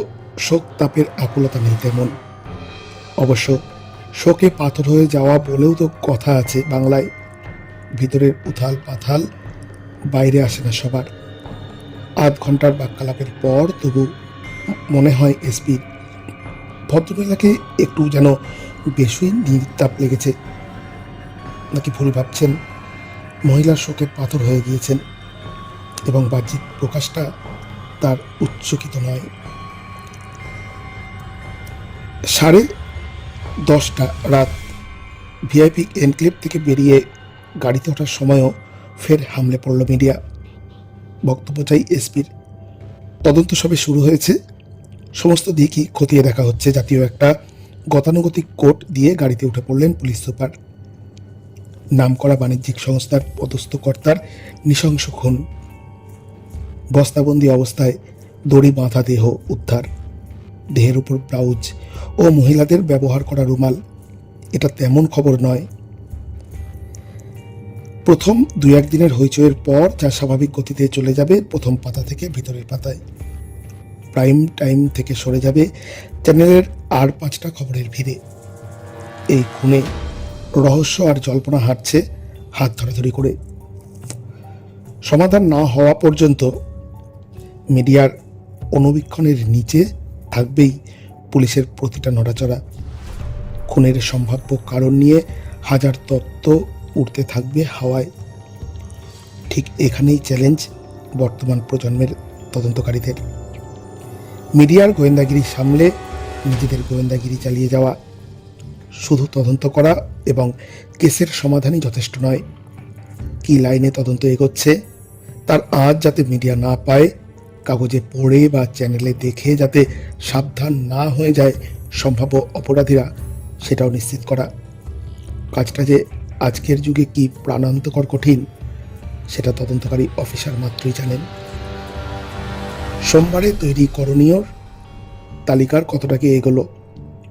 শোক তাপের আকুলতা নেই তেমন। অবশ্য শোকে পাথর হয়ে যাওয়া বলেও তো কথা আছে বাংলায়। ভিতরের উথাল পাথাল বাইরে আসে না সবার। আধ ঘন্টার বাক্যালাপের পর তবু মনে হয় এসপি ভদ্রমহিলাকে একটু যেন বেশি নির্তাপ লেগেছে। নাকি ভুল ভাবছেন? মহিলার শোকের পাথর হয়ে গিয়েছেন এবং বাহ্যিক প্রকাশটা তার উচ্চকিত নয়। 10:30 রাত। ভিআইপি এনক্লেভ থেকে বেরিয়ে গাড়িতে ওঠার সময়ও ফের হামলে পড়ল মিডিয়া। বক্তব্য চাই এসপির। তদন্ত সবে শুরু হয়েছে, সমস্ত দিকই খতিয়ে দেখা হচ্ছে। জাতীয় একটা গতানুগতিক কোট দিয়ে গাড়িতে উঠে পড়লেন পুলিশ সুপার। নামকরা বাণিজ্যিক সংস্থার পদস্থ কর্তার নৃশংস খুন, বস্তাবন্দি অবস্থায় দড়ি বাঁধা দেহ উদ্ধার, দেহের উপর ব্লাউজ ও মহিলাদের ব্যবহার করা রুমাল। এটা তেমন খবর নয়। প্রথম 2-1 দিনের হইচইয়ের পর যা স্বাভাবিক গতিতে চলে যাবে প্রথম পাতা থেকে ভিতরের পাতায়। প্রাইম টাইম থেকে সরে যাবে চ্যানেলের আর 5টা খবরের ভিড়ে। এই খুনে রহস্য আর জল্পনা হাঁটছে হাত ধরাধরি করে। সমাধান না হওয়া পর্যন্ত মিডিয়ার অনুবীক্ষণের নিচে থাকবেই পুলিশের প্রতিটা নড়াচড়া। খুনের সম্ভাব্য কারণ নিয়ে হাজার তত্ত্ব উঠতে থাকবে হাওয়ায়। ঠিক এখানেই চ্যালেঞ্জ বর্তমান প্রজন্মের তদন্তকারীদের। মিডিয়ার গোয়েন্দাগিরি সামলে নিজেদের গোয়েন্দাগিরি চালিয়ে যাওয়া। শুধু তদন্ত করা এবং কেসের সমাধানই যথেষ্ট নয়। কী লাইনে তদন্ত এগোচ্ছে তার আজ যাতে মিডিয়া না পায়, কাগজে পড়ে বা চ্যানেলে দেখে যাতে সাবধান না হয়ে যায় সম্ভাব্য অপরাধীরা, সেটাও নিশ্চিত করা। কাজটা যে আজকের যুগে কি প্রাণান্তকর কঠিন, সেটা তদন্তকারী অফিসার মাত্রই জানেন। সোমবারে তৈরি করণীয় তালিকার কতটা কি এগোলো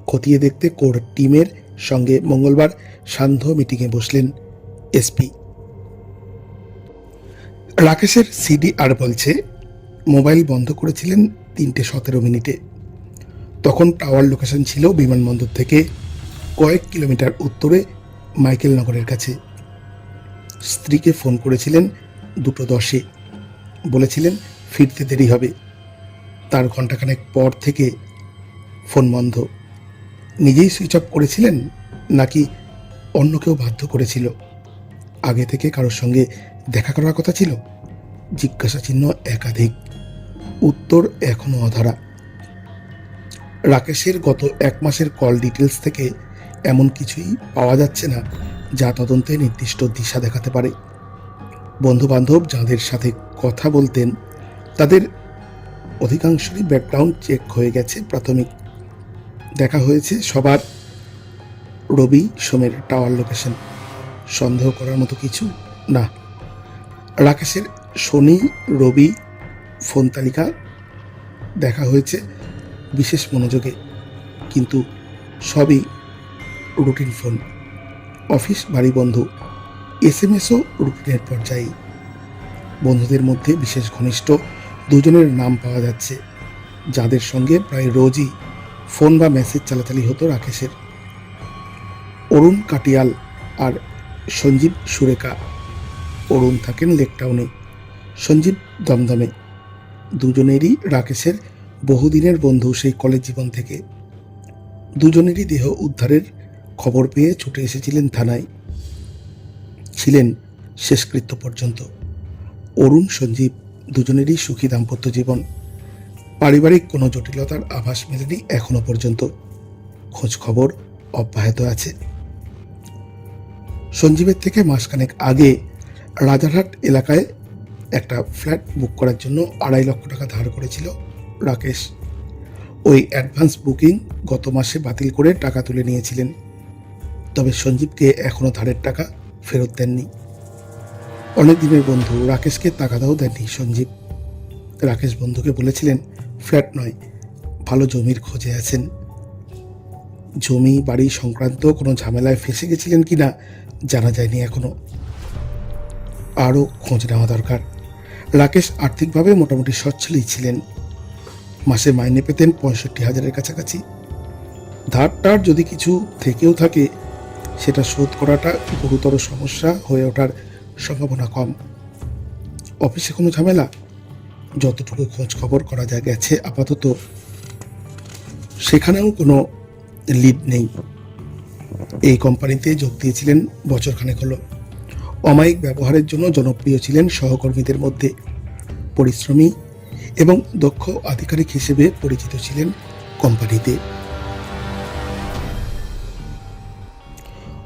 খতিয়ে দেখতে কোর টিমের সঙ্গে মঙ্গলবার সান্ধ্য মিটিংয়ে বসলেন এসপি। রাকেশের সিডিআর বলছে মোবাইল বন্ধ করেছিলেন 3:17 তখন টাওয়ার লোকেশন ছিল বিমানবন্দর থেকে কয়েক কিলোমিটার উত্তরে মাইকেলনগরের কাছে। স্ত্রীকে ফোন করেছিলেন 2:10 বলেছিলেন ফিরতে দেরি হবে। তার ঘণ্টাখানেক পর থেকে ফোন বন্ধ। নিজেই সুইচ অফ করেছিলেন নাকি অন্য কেউ বাধ্য করেছিল? আগে থেকে কারোর সঙ্গে দেখা করার কথা ছিল? জিজ্ঞাসা চিহ্ন একাধিক, উত্তর এখনো অধরা। রাকেশের গত 1 মাসের কল ডিটেলস থেকে এমন কিছুই পাওয়া যাচ্ছে না যা তদন্তে নির্দিষ্ট দিশা দেখাতে পারে। বন্ধু বান্ধব যাদের সাথে কথা বলতেন তাদের অধিকাংশরই ব্যাকগ্রাউন্ড চেক হয়ে গেছে। প্রাথমিক দেখা হয়েছে সবার। রবি সোমের টাওয়ার লোকেশন। সন্দেহ করার মতো কিছু না। রাকেশের শনি রবি ফোন তালিকা দেখা হয়েছে বিশেষ মনোযোগে, কিন্তু সবই রুটিন ফোন। অফিস বাড়ি বন্ধু, SMS-ও রুটিনের পর্যায়ে। বন্ধুদের মধ্যে বিশেষ ঘনিষ্ঠ 2 জনের নাম পাওয়া যাচ্ছে যাদের সঙ্গে প্রায় রোজই ফোন বা মেসেজ চালাচালি হতো রাকেশের। অরুণ কাটিয়াল আর সঞ্জীব সুরেখা। অরুণ থাকেন লেকটাউনে, সঞ্জীব দমদমে। দুজনেরই রাকেশের বহুদিনের বন্ধু সেই কলেজ জীবন থেকে। দুজনেরই দেহ উদ্ধারের খবর পেয়ে ছুটে এসেছিলেন থানায়, ছিলেন শেষকৃত্য পর্যন্ত। অরুণ সঞ্জীব দুজনেরই সুখী দাম্পত্য জীবন। পারিবারিক কোনো জটিলতার আভাস মেলেনি এখনো পর্যন্ত। খোঁজ খবর অব্যাহত আছে। সঞ্জীবের থেকে মাসখানেক আগে রাজারহাট এলাকায় একটা ফ্ল্যাট বুক করার জন্য 2.5 লক্ষ টাকা ধার করেছিল রাকেশ। ওই অ্যাডভান্স বুকিং গত মাসে বাতিল করে টাকা তুলে নিয়েছিলেন। তবে সঞ্জীবকে এখনো ধারের টাকা ফেরত দেননি। অনেক দিনের বন্ধু রাকেশকে তাগাদাও দেননি সঞ্জীব। রাকেশ বন্ধুকে বলেছিলেন ফ্ল্যাট নয়, ভালো জমির খোঁজে আছেন। জমি বাড়ি সংক্রান্ত কোনো ঝামেলায় ফেসে গেছিলেন কিনা জানা যায়নি এখনো। আরও খোঁজ নেওয়া দরকার। রাকেশ আর্থিকভাবে মোটামুটি সচ্ছলই ছিলেন। মাসে মাইনে পেতেন 65,000-এর কাছাকাছি। ধারটার যদি কিছু থেকেও থাকে সেটা শোধ করাটা গুরুতর সমস্যা হয়ে ওঠার সম্ভাবনা কম। অফিসে কোনো ঝামেলা? যতটুকু খোঁজ খবর করা যা গেছে আপাতত সেখানেও কোনো লিড নেই। এই কোম্পানিতে যোগ দিয়েছিলেন বছরখানেক হলো। অমায়িক ব্যবহারের জন্য জনপ্রিয় ছিলেন সহকর্মীদের মধ্যে। পরিশ্রমী এবং দক্ষ আধিকারিক হিসেবে পরিচিত ছিলেন কোম্পানিতে।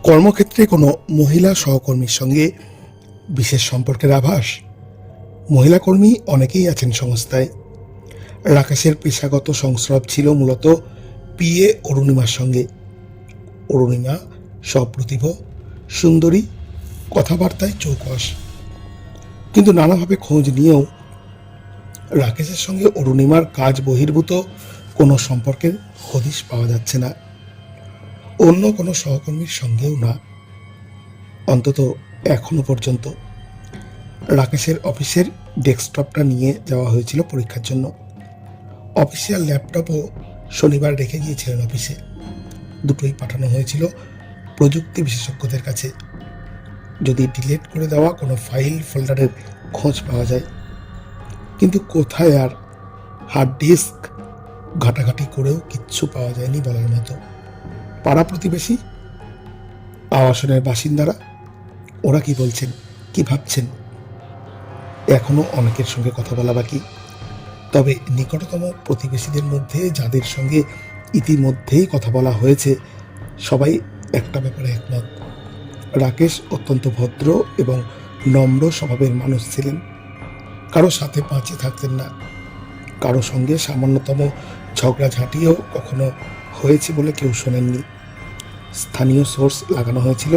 কর্মক্ষেত্রে কোনো মহিলা সহকর্মীর সঙ্গে বিশেষ সম্পর্কের আভাস? মহিলা কর্মী অনেকেই আছেন সংস্থায়। রাকেশের পেশাগত সংস্রব ছিল মূলত PA অরুণিমার সঙ্গে। অরুণিমা সপ্রতিভ, সুন্দরী, কথাবার্তায় চৌকস। কিন্তু নানাভাবে খোঁজ নিয়েও রাকেশের সঙ্গে অরুণিমার কাজ বহির্ভূত কোনো সম্পর্কের হদিশ পাওয়া যাচ্ছে না। অন্য কোনো সহকর্মীর সঙ্গেও না। অন্তত এখনো পর্যন্ত। রাকেশের অফিসের ডেস্কটপটা নিয়ে যাওয়া হয়েছিল পরীক্ষার জন্য। অফিসিয়াল ল্যাপটপও শনিবার রেখে গিয়েছিলেন অফিসে। দুটোই পাঠানো হয়েছিল প্রযুক্তি বিশেষজ্ঞদের কাছে, যদি ডিলিট করে দেওয়া কোনো ফাইল ফোল্ডারের খোঁজ পাওয়া যায়। কিন্তু কোথায় আর, হার্ড ডিস্ক ঘাটাঘাটি করেও কিচ্ছু পাওয়া যায়নি বলার মতো। পাড়া প্রতিবেশী, আবাসনের বাসিন্দারা, ওরা কি বলছেন, কি ভাবছেন? এখনো অনেকের সঙ্গে কথা বলা বাকি। তবে নিকটতম প্রতিবেশীদের মধ্যে যাদের সঙ্গে ইতিমধ্যেই কথা বলা হয়েছে, সবাই একটা ব্যাপারে একমত। রাকেশ অত্যন্ত ভদ্র এবং নম্র স্বভাবের মানুষ ছিলেন। কারো সাথে পাঁচে থাকতেন না, কারো সঙ্গে সামান্যতম ঝগড়াঝাঁটিও কখনো হয়েছে বলে কেউ শোনেননি। স্থানীয় সোর্স লাগানো হয়েছিল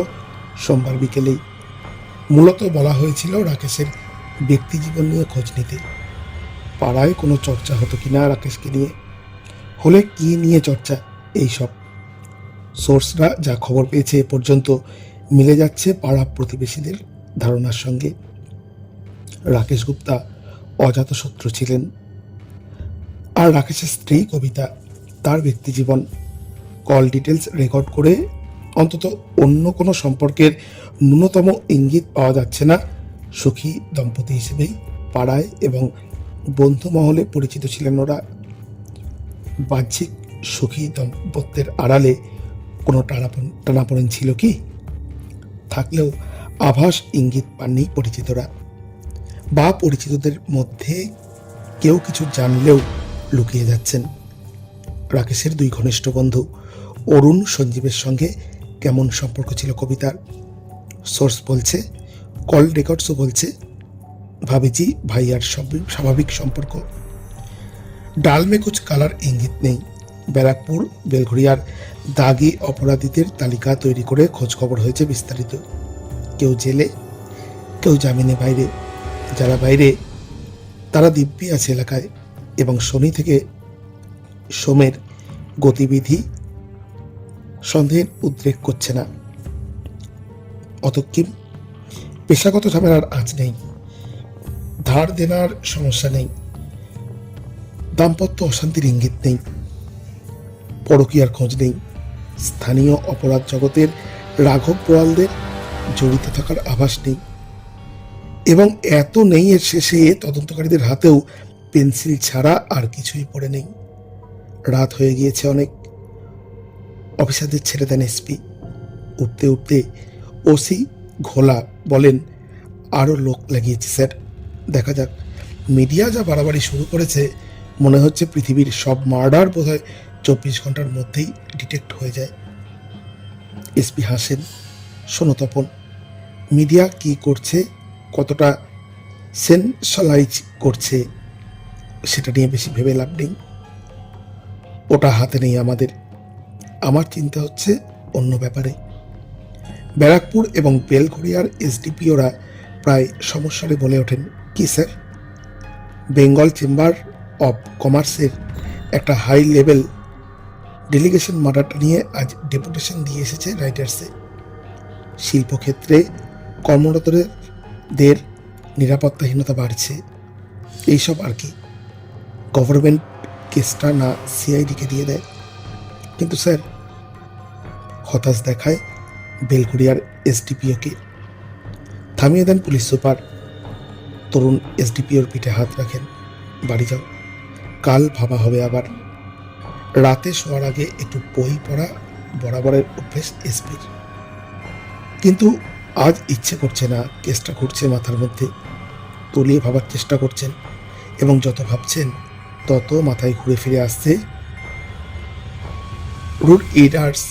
সোমবার বিকেলেই। মূলত বলা হয়েছিল রাকেশের ব্যক্তিজীবন নিয়ে খোঁজ নিতে। পাড়ায় কোনো চর্চা হতো কিনা রাকেশকে নিয়ে, হলে কি নিয়ে চর্চা, এইসব। সোর্সরা যা খবর পেয়েছে এ পর্যন্ত মিলে যাচ্ছে পাড়া প্রতিবেশীদের ধারণার সঙ্গে। রাকেশ গুপ্তা অজাতশত্রু ছিলেন। আর রাকেশের স্ত্রী কবিতা, তার ব্যক্তিজীবন, কল ডিটেলস রেকর্ড করে অন্তত অন্য কোনো সম্পর্কের ন্যূনতম ইঙ্গিত পাওয়া যাচ্ছে না। সুখী দম্পতি হিসেবেই পাড়ায় এবং বন্ধু মহলে পরিচিত ছিলেন ওরা। বাহ্যিক সুখী দম্পত্যের আড়ালে কোনো টানাপোড়েন ছিল কি? থাকলেও আভাস ইঙ্গিত পাননি পরিচিতরা, বা পরিচিতদের মধ্যে কেউ কিছু জানলেও লুকিয়ে যাচ্ছেন। রাকেশের দুই ঘনিষ্ঠ বন্ধু অরুণ সঞ্জীবের সঙ্গে কেমন সম্পর্ক ছিল কবিতার? সোর্স বলছে, কল রেকর্ডসও বলছে, ভাবিজি ভাইয়ার স্বাভাবিক সম্পর্ক। ডাল মে কুচ কালার ইঙ্গিত নেই। ব্যারাকপুর বেলঘড়িয়ার দাগি অপরাধীদের তালিকা তৈরি করে খোঁজ খবর হয়েছে বিস্তারিত। কেউ জেলে, কেউ জামিনে বাইরে। যারা বাইরে তারা দিব্যি আছে এলাকায়, এবং শনি থেকে সোমের গতিবিধি সন্দেহের উদ্রেক করছে না। অতঃকিম পেশাগত ঝামেলার আঁচ নেই, ধার দেনার সমস্যা নেই, দাম্পত্য অশান্তির ইঙ্গিত নেই, পরকীয়ার খোঁজ নেই। স্থানীয় অপরাধ জগতের রাঘব বোয়ালদের জড়িত থাকার আভাস নেই। এবং এত নেই, এর শেষে তদন্তকারীদের হাতেও পেন্সিল ছাড়া আর কিছুই পড়ে নেই। রাত হয়ে গিয়েছে অনেক। অফিসারদের ছেড়ে দেন এসপি। উঠতে উঠতে ওসি ঘোলা বলেন, আরও লোক লাগিয়েছি স্যার, দেখা যাক। মিডিয়া যা বাড়াবাড়ি শুরু করেছে, মনে হচ্ছে পৃথিবীর সব মার্ডার বোধহয় 24 ঘন্টার মধ্যেই ডিটেক্ট হয়ে যায়। এসপি হাসেন, শোনো তপন, মিডিয়া কি করছে, কতটা সেন্সালাইজ করছে, সেটা নিয়ে বেশি ভেবে লাভ নেই। ওটা হাতে নেই আমাদের। আমার চিন্তা হচ্ছে অন্য ব্যাপারে। ব্যারাকপুর এবং বেলঘড়িয়ার এসডিপিওরা প্রায় সমস্যারে বলে ওঠেন, কি স্যার? বেঙ্গল চেম্বার অব কমার্সের একটা হাই লেভেল ডেলিগেশন মার্ডারটা নিয়ে আজ ডেপুটেশন দিয়ে এসেছে রাইটার্সে। শিল্পক্ষেত্রে কর্মরতদের নিরাপত্তাহীনতা বাড়ছে, এইসব আর কি। গভর্নমেন্ট কেসটা না সিআইডিকে দিয়ে দেয়। কিন্তু স্যার, হতাশ দেখায় বেলঘড়িয়ার এসডিপিওকে। থামিয়ে দেন পুলিশ সুপার। তরুণ এসডিপিওর পিঠে হাত রাখেন, বাড়ি যাও, কাল ভাবা হবে আবার। রাতে শোয়ার আগে একটু বই পড়া বরাবরের অভ্যেস এসপির, কিন্তু আজ ইচ্ছে করছে না। কেসটা ঘুরছে মাথার মধ্যে, তলিয়ে ভাবার চেষ্টা করছেন, এবং যত ভাবছেন তত মাথায় ঘুরে ফিরে আসছে রুড ইডার্স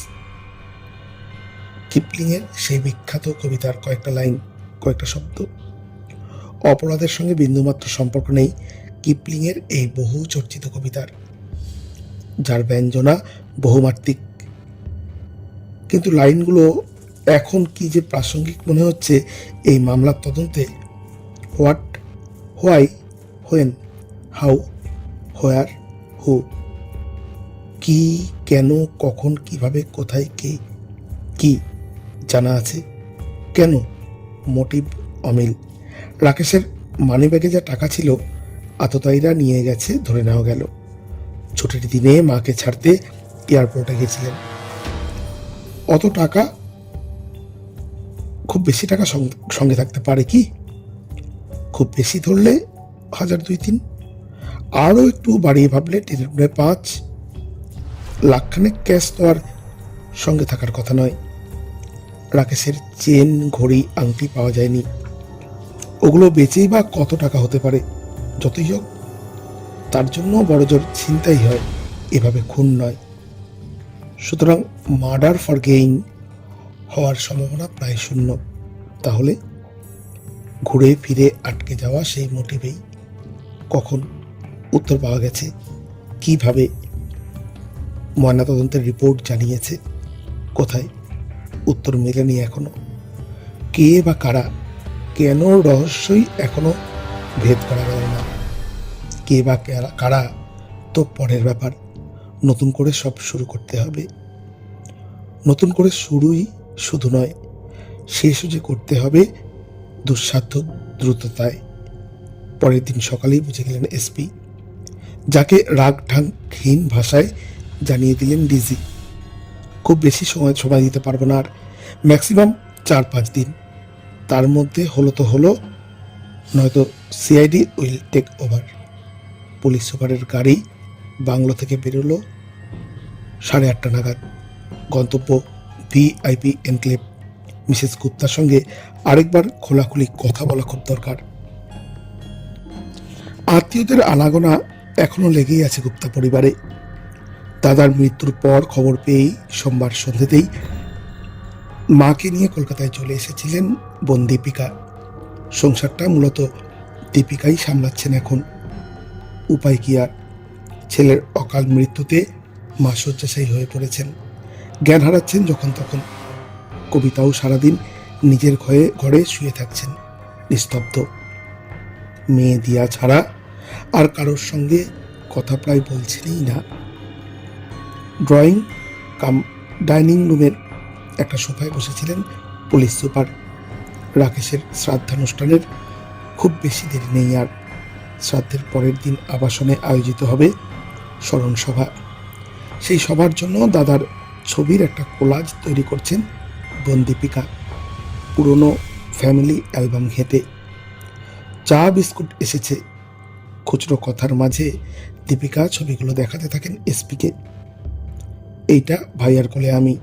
কিপলিংয়ের সেই বিখ্যাত কবিতার কয়েকটা লাইন, কয়েকটা শব্দ। অপরাধের সঙ্গে বিন্দুমাত্র সম্পর্ক নেই কিপলিংয়ের এই বহু চর্চিত কবিতার, যার ব্যঞ্জনা বহুমাত্রিক। কিন্তু লাইনগুলো এখন কি যে প্রাসঙ্গিক মনে হচ্ছে এই মামলার তদন্তে। হোয়াট, হোয়াই, হোয়েন, হাউ, হোয়ার, হু। কি, কেন, কখন, কিভাবে, কোথায়, কে, কি জানা আছে, কেন মোটিভ অমিল। রাকেশের মানিব্যাগে যা টাকা ছিল আততায়ীরা নিয়ে গেছে ধরে নেওয়া গেল। ছুটির দিনে মাকে ছাড়তে এয়ারপোর্টে গেছিলেন। অত টাকা, খুব বেশি টাকা সঙ্গে থাকতে পারে কি? খুব বেশি ধরলে 1,000-2,3, আরও একটু বাড়িয়ে ভাবলে 5 লাখখানেক ক্যাশ তো আর সঙ্গে থাকার কথা নয়। রাকেশের চেন, ঘড়ি, আংটি পাওয়া যায়নি। ওগুলো বেচেই বা কত টাকা হতে পারে? যতই হোক তার জন্য বড়জোর ছিনতাই হয়, এভাবে খুন নয়। সুতরাং মার্ডার ফর গেইন হওয়ার সম্ভাবনা প্রায় শূন্য। তাহলে ঘুরে ফিরে আটকে যাওয়া সেই মোটিভেই কখন উত্তর পাওয়া গেছে? কিভাবে? ময়নাতদন্তের রিপোর্ট জানিয়েছে কোথায়? উত্তর মেলেনি এখনো। কে বা কারা? কেন রহস্যই এখনো ভেদ করা গেল না। কে বা কারা তো পরের ব্যাপার। নতুন করে সব শুরু করতে হবে। নতুন করে শুরুই শুধু নয়, শেষও যে করতে হবে দুঃসাধ্য দ্রুততায়। পরের দিন সকালেই বুঝে গেলেন এসপি, যাকে রাগঢাকহীন ভাষায় জানিয়ে দিলেন ডিজি। খুব বেশি সময় দিতে পারবো না আর, ম্যাক্সিমাম 4-5 দিন। তার মধ্যে হলো তো হলো, নয়তো CID will take over. Police সুপারের গাড়ি বাংলো থেকে বেরোলো 8:30 নাগাদ। গন্তব্য ভিআইপি এনক্লেভ। মিসেস গুপ্তার সঙ্গে আরেকবার খোলাখুলি কথা বলা খুব দরকার। আত্মীয়দের আনাগোনা এখনো লেগেই আছে গুপ্তা পরিবারে। দাদার মৃত্যুর পর খবর পেয়েই সোমবার সন্ধ্যেতেই মাকে নিয়ে কলকাতায় চলে এসেছিলেন বোন দীপিকা। সংসারটা মূলত দীপিকাই সামলাচ্ছেন এখন। উপায় কি আর? ছেলের অকাল মৃত্যুতে মা শয্যাশায়ী হয়ে পড়েছেন, জ্ঞান হারাচ্ছেন যখন তখন। কবিতাও সারাদিন নিজের ঘরে শুয়ে থাকছেন, নিস্তব্ধ। মেয়ে দিয়া ছাড়া আর কারোর সঙ্গে কথা প্রায় বলছেনই না। ড্রয়িং কাম ডাইনিং রুমের একটা সোফায় বসেছিলেন পুলিশ সুপার। রাকেশের শ্রাদ্ধানুষ্ঠানের খুব বেশি দেরি নেই আর। শ্রাদ্ধের পরের দিন আবাসনে আয়োজিত হবে স্মরণ সভা। সেই সভার জন্য দাদার ছবির একটা কোলাজ তৈরি করছেন বোন দীপিকা, পুরনো ফ্যামিলি অ্যালবাম ঘেঁটে। চা বিস্কুট এসেছে। খুচরো কথার মাঝে দীপিকা ছবিগুলো দেখাতে থাকেন এসপিকে। এইটা ভাইয়ার কোলে আমি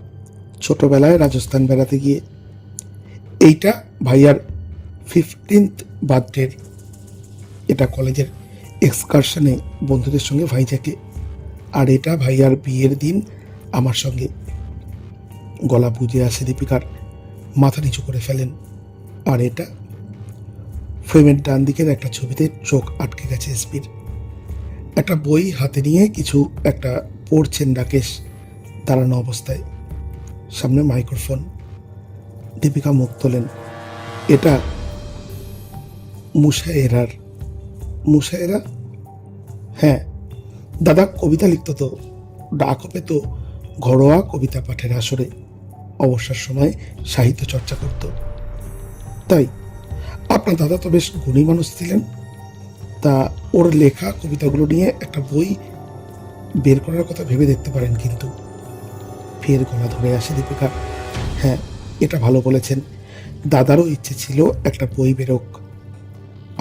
ছোটবেলায় রাজস্থান বেড়াতে গিয়ে। এইটা ভাইয়ার 15th বার্থডের। এটা কলেজের এক্সকারশনে বন্ধুদের সঙ্গে ভাইজাকে। আর এটা ভাইয়ার বিয়ের দিন আমার সঙ্গে। গলা বুঝে আসে দীপিকার, মাথা নিচু করে ফেলেন। আর এটা ফ্রেমের ডান দিকের একটা ছবিতে চোখ আটকে গেছে এসপির। একটা বই হাতে নিয়ে কিছু একটা পড়ছেন রাকেশ দাঁড়ানো অবস্থায়, সামনে মাইক্রোফোন। দীপিকা মুখ তোলেন। এটা মুশায়েরার। মুশায়েরা? হ্যাঁ, দাদা কবিতা লিখত তো, ডাকও পেত ঘরোয়া কবিতা পাঠের আসরে। অবসর সময় সাহিত্য চর্চা করত। তাই? আপনার দাদা তো বেশ গুণী মানুষ ছিলেন। তা ওর লেখা কবিতাগুলো নিয়ে একটা বই বের করার কথা ভেবে দেখতে পারেন কিন্তু। ফের গলা ধরে আসে দীপিকা। হ্যাঁ, এটা ভালো বলেছেন। দাদারও ইচ্ছে ছিল একটা বই বেরোক।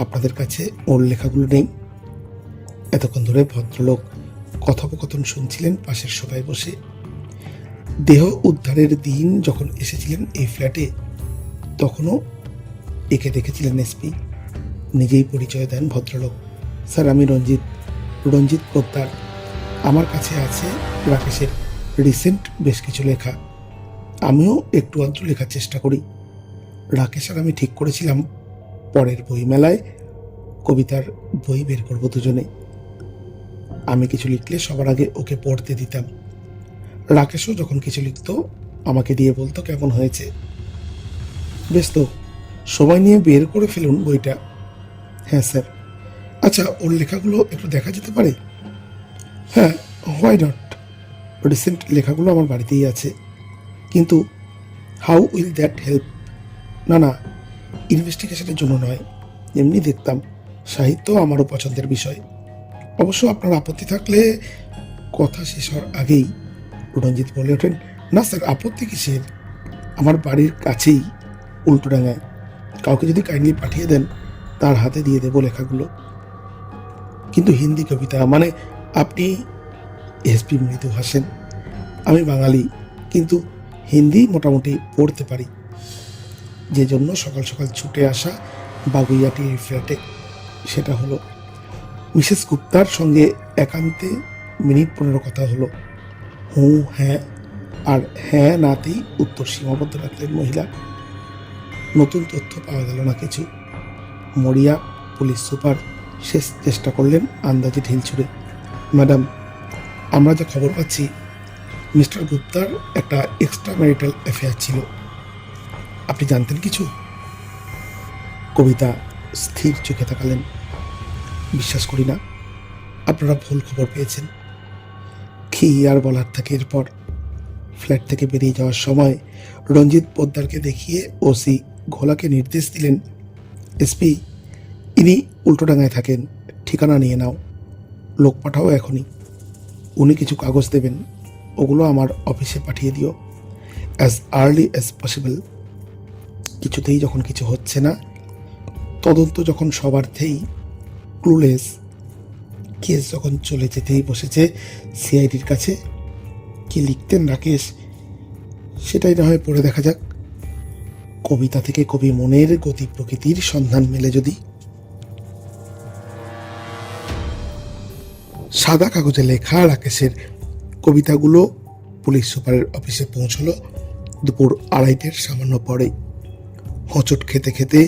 আপনাদের কাছে ওর লেখাগুলো নেই? এতক্ষণ ধরে ভদ্রলোক কথোপকথন শুনছিলেন পাশের সোফায় বসে। দেহ উদ্ধারের দিন যখন এসেছিলেন এই ফ্ল্যাটে, তখনও একে দেখেছিলেন এসপি। নিজেই পরিচয় দেন ভদ্রলোক। স্যার, আমি রঞ্জিত পোদ্দার। আমার কাছে আছে রাকেশের রিসেন্ট বেশ কিছু লেখা। আমিও একটু আধটু লেখার চেষ্টা করি। রাকেশ আর আমি ঠিক করেছিলাম পরের বইমেলায় কবিতার বই বের করবো দুজনে। আমি কিছু লিখলে সবার আগে ওকে পড়তে দিতাম। রাকেশও যখন কিছু লিখত আমাকে দিয়ে বলতো কেমন হয়েছে। বেশ, তো সময় নিয়ে বের করে ফেলুন বইটা। হ্যাঁ স্যার। আচ্ছা, ওর লেখাগুলো একটু দেখা যেতে পারে? হ্যাঁ, হোয়াই নট। রিসেন্ট লেখাগুলো আমার বাড়িতেই আছে। কিন্তু হাউ উইল দ্যাট হেল্প? না, ইনভেস্টিগেশনের জন্য নয়, এমনি দেখতাম। সাহিত্য আমারও পছন্দের বিষয়। অবশ্য আপনার আপত্তি থাকলে। কথা শেষ হওয়ার আগেই রঞ্জিত বলে ওঠেন, না স্যার, আপত্তি কিসের? আমার বাড়ির কাছেই, উল্টোডাঙায়। কাউকে যদি কাইন্ডলি পাঠিয়ে দেন, তার হাতে দিয়ে দেবো লেখাগুলো। কিন্তু হিন্দি কবিতা মানে? আপনি? এসপি মৃদু হাসেন। আমি বাঙালি, কিন্তু হিন্দি মোটামুটি পড়তে পারি। যে জন্য সকাল সকাল ছুটে আসা বাগুইয়াটির ফ্ল্যাটে। সেটা হলো, মিসেস গুপ্তার সঙ্গে একান্তে মিনিট 15 কথা হলো। হুঁ হ্যাঁ, আর হ্যাঁ নাতেই উত্তর সীমাবদ্ধ রাখলেন মহিলা। নতুন তথ্য পাওয়া গেল না কিছু। মরিয়া পুলিশ সুপার শেষ চেষ্টা করলেন আন্দাজে ঢিল ছুড়ে। ম্যাডাম, আমরা যা খবর পাচ্ছি, মিস্টার গুপ্তার একটা এক্সট্রা ম্যারিটাল অ্যাফেয়ার ছিল। আপনি জানতেন কিছু? কবিতা স্থির চোখে তাকালেন। বিশ্বাস করি না, আপনারা ভুল খবর পেয়েছেন। কি আর বলার থাকে এরপর? ফ্ল্যাট থেকে বেরিয়ে যাওয়ার সময় রঞ্জিত পোদ্দারকে দেখিয়ে ওসি ঘোলাকে নির্দেশ দিলেন, এসপি, ইনি উল্টোডাঙায় থাকেন, ঠিকানা নিয়ে নাও। লোক পাঠাও এখনই। উনি কিছু কাগজ দেবেন, ওগুলো আমার অফিসে পাঠিয়ে দিও অ্যাজ আর্লি অ্যাজ পসিবল। কিছুতেই যখন কিছু হচ্ছে না, তদন্ত যখন সবারতেই ক্লুলেস, কেস যখন চলে যেতেই বসেছে সিআইডির কাছে, কি লিখতেন রাকেশ সেটাই না হয় পড়ে দেখা যাক। কবিতা থেকে কবি মনের গতি প্রকৃতির সন্ধান মেলে যদি। সাদা কাগজে লেখা রাকেশের কবিতাগুলো পুলিশ সুপারের অফিসে পৌঁছলো দুপুর 2:30 সামান্য পরে। হোঁচট খেতে খেতে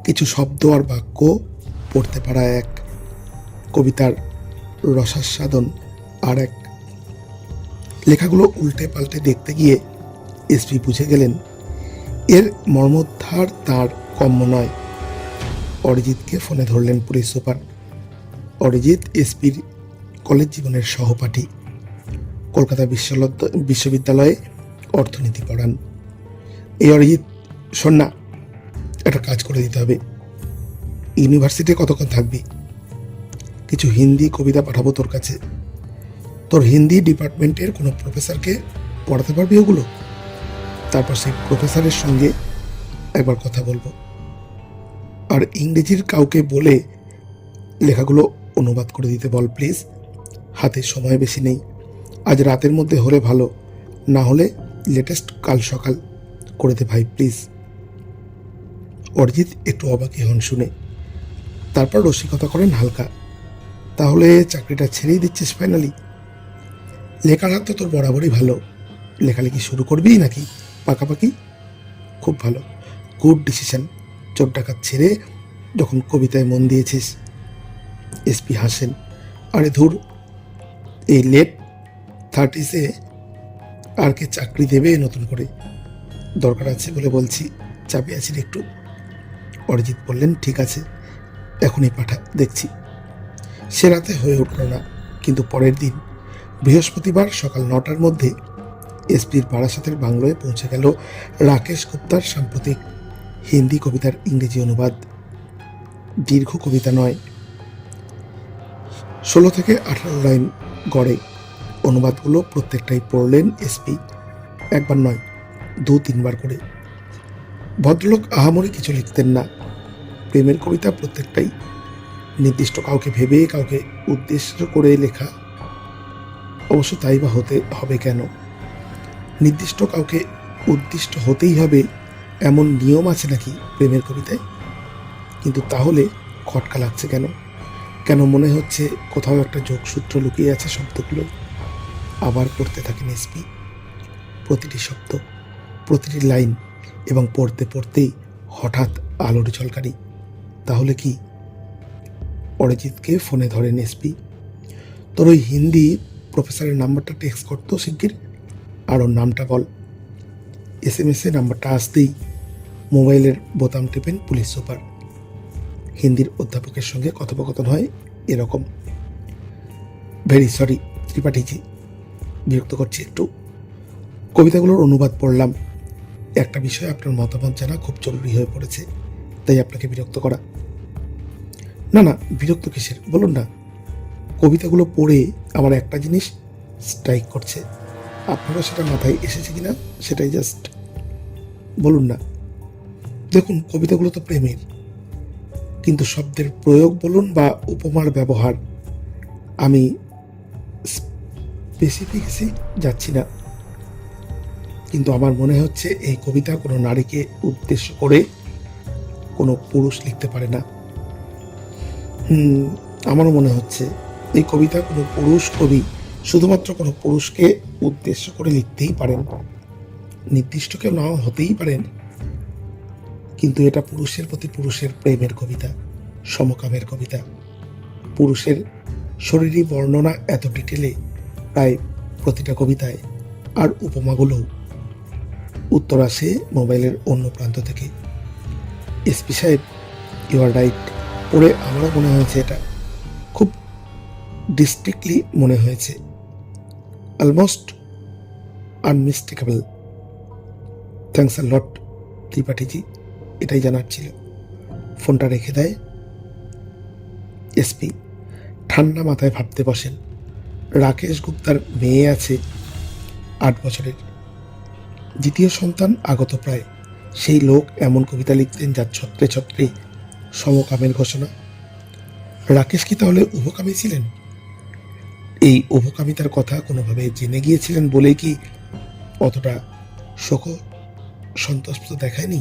কিছু শব্দ আর বাক্য পড়তে পারা এক, কবিতার রসাস্বাদন আর এক। লেখাগুলো উল্টে পাল্টে দেখতে গিয়ে এসপি বুঝে গেলেন এর মর্মোদ্ধার তার কম্য নয়। অরিজিৎকে ফোনে ধরলেন পুলিশ সুপার। অরিজিৎ এসপির কলেজ জীবনের সহপাঠী, কলকাতা বিশ্ববিদ্যালয়ে অর্থনীতি পড়ান। এই অরিজিৎ, শোন না, একটা কাজ করে দিতে হবে। ইউনিভার্সিটি কতক্ষণ থাকবি? কিছু হিন্দি কবিতা পাঠাবো তোর কাছে। তোর হিন্দি ডিপার্টমেন্টের কোনো প্রফেসরকে পড়াতে পারবি ওগুলো? তারপর সেই প্রফেসরের সঙ্গে একবার কথা বলবো। আর ইংরেজির কাউকে বলে লেখাগুলো অনুবাদ করে দিতে বল প্লিজ। হাতে সময় বেশি নেই, আজ রাতের মধ্যে হলে ভালো, না হলে লেটেস্ট কাল সকাল করে দে ভাই প্লিজ। অরিজিৎ একটু অবাকই হন শুনে, তারপর রসিকতা করেন হালকা, তাহলে চাকরিটা ছেড়েই দিচ্ছিস ফাইনালি? লেখার হাত তো তোর বরাবরই ভালো, লেখালেখি শুরু করবি নাকি পাকাপাকি? খুব ভালো, গুড ডিসিশন। চোর ডাকাত ছেড়ে যখন কবিতায় মন দিয়েছিস। এসপি হাসেন, আরে ধুর, এই লেট 30s আর কে চাকরি দেবে নতুন করে? দরকার আছে বলে বলছি, চাপে আছি একটু। অরিজিৎ বললেন, ঠিক আছে, এখনই পাঠা, দেখছি। সে রাতে হয়ে উঠল না, কিন্তু পরের দিন বৃহস্পতিবার সকাল 9টার মধ্যে এসপির বারাসাতের বাংলোয় পৌঁছে গেল রাকেশ গুপ্তার সাম্প্রতিক হিন্দি কবিতার ইংরেজি অনুবাদ। দীর্ঘ কবিতা নয়, 16 থেকে 18 লাইন গড়ে। অনুবাদগুলো প্রত্যেকটাই পড়লেন এসপি, একবার নয়, 2-3 বার করে। ভদ্রলোক আহামরি কিছু লিখতেন না, প্রেমের কবিতা প্রত্যেকটাই, নির্দিষ্ট কাউকে ভেবে কাউকে উদ্দেশ্য করে লেখা। অবশ্য তাই বা হতে হবে কেন? নির্দিষ্ট কাউকে উদ্দিষ্ট হতেই হবে এমন নিয়ম আছে নাকি প্রেমের কবিতায়? কিন্তু তাহলে খটকা লাগছে কেন? কেন মনে হচ্ছে কোথাও একটা যোগসূত্র লুকিয়ে আছে শব্দগুলো? আবার পড়তে থাকেন এসপি, প্রতিটি শব্দ, প্রতিটি লাইন, এবং পড়তে পড়তেই হঠাৎ আলোর ঝলকানি। তাহলে কি? অরিজিৎকে ফোনে ধরেন এসপি। তোর ওই হিন্দি প্রফেসরের নাম্বারটা টেক্সট করতো শিগগির, আর ওর নামটা বল। SMS নাম্বারটা আসতেই মোবাইলের বোতাম টেপেন পুলিশ সুপার। হিন্দির অধ্যাপকের সঙ্গে কথোপকথন হয় এরকম, ভেরি সরি ত্রিপাঠীজি, বিরক্ত করছি একটু। কবিতাগুলোর অনুবাদ পড়লাম, একটা বিষয়ে আপনার মতামত জানা খুব জরুরি হয়ে পড়েছে। তাই আপনাকে বিরক্ত করা। না না, বিরক্ত কিসের বলুন না। কবিতাগুলো পড়ে আমার একটা জিনিস স্ট্রাইক করছে, আপনারও সেটা মাথায় এসেছে কিনা সেটাই জাস্ট বলুন না। দেখুন, কবিতাগুলো তো প্রেমের, কিন্তু শব্দের প্রয়োগ বলুন বা উপমার ব্যবহার, আমি স্পেসিফিক্যাসি যাচ্ছি না, কিন্তু আমার মনে হচ্ছে এই কবিতা কোনো নারীকে উদ্দেশ্য করে কোনো পুরুষ লিখতে পারে না। আমারও মনে হচ্ছে এই কবিতা কোনো পুরুষ কবি শুধুমাত্র কোনো পুরুষকে উদ্দেশ্য করে লিখতেই পারেন, নির্দিষ্ট কেউ নাও হতেই পারেন, কিন্তু এটা পুরুষের প্রতি পুরুষের প্রেমের কবিতা, সমকামের কবিতা। পুরুষের শরীরী বর্ণনা এত ডিটেলে প্রায় প্রতিটা কবিতায়, আর উপমাগুলো উত্তর আসে মোবাইলের অন্য প্রান্ত থেকে। এসপি সাহেব, ইউ আর রাইট। পড়ে আমারও মনে হয়েছে, এটা খুব ডিস্ট্রিক্টলি মনে হয়েছে, অলমোস্ট আনমিস্টেকেবল। থ্যাংকস আ লট ত্রিপাঠীজি, এটাই জানার ছিল। ফোনটা রেখে দেয় এসপি। ঠান্ডা মাথায় ভাবতে বসেন। রাকেশ গুপ্তার মেয়ে আছে 8 বছরের, দ্বিতীয় সন্তান আগত প্রায়। সেই লোক এমন কবিতা লিখতেন যার ছত্রে ছত্রে সমকামের ঘোষণা। রাকেশ কি তাহলে উভকামী ছিলেন? এই উভকামিতার কথা কোনোভাবে জেনে গিয়েছিলেন বলেই কি অতটা শোক সন্তুষ্ট দেখায়নি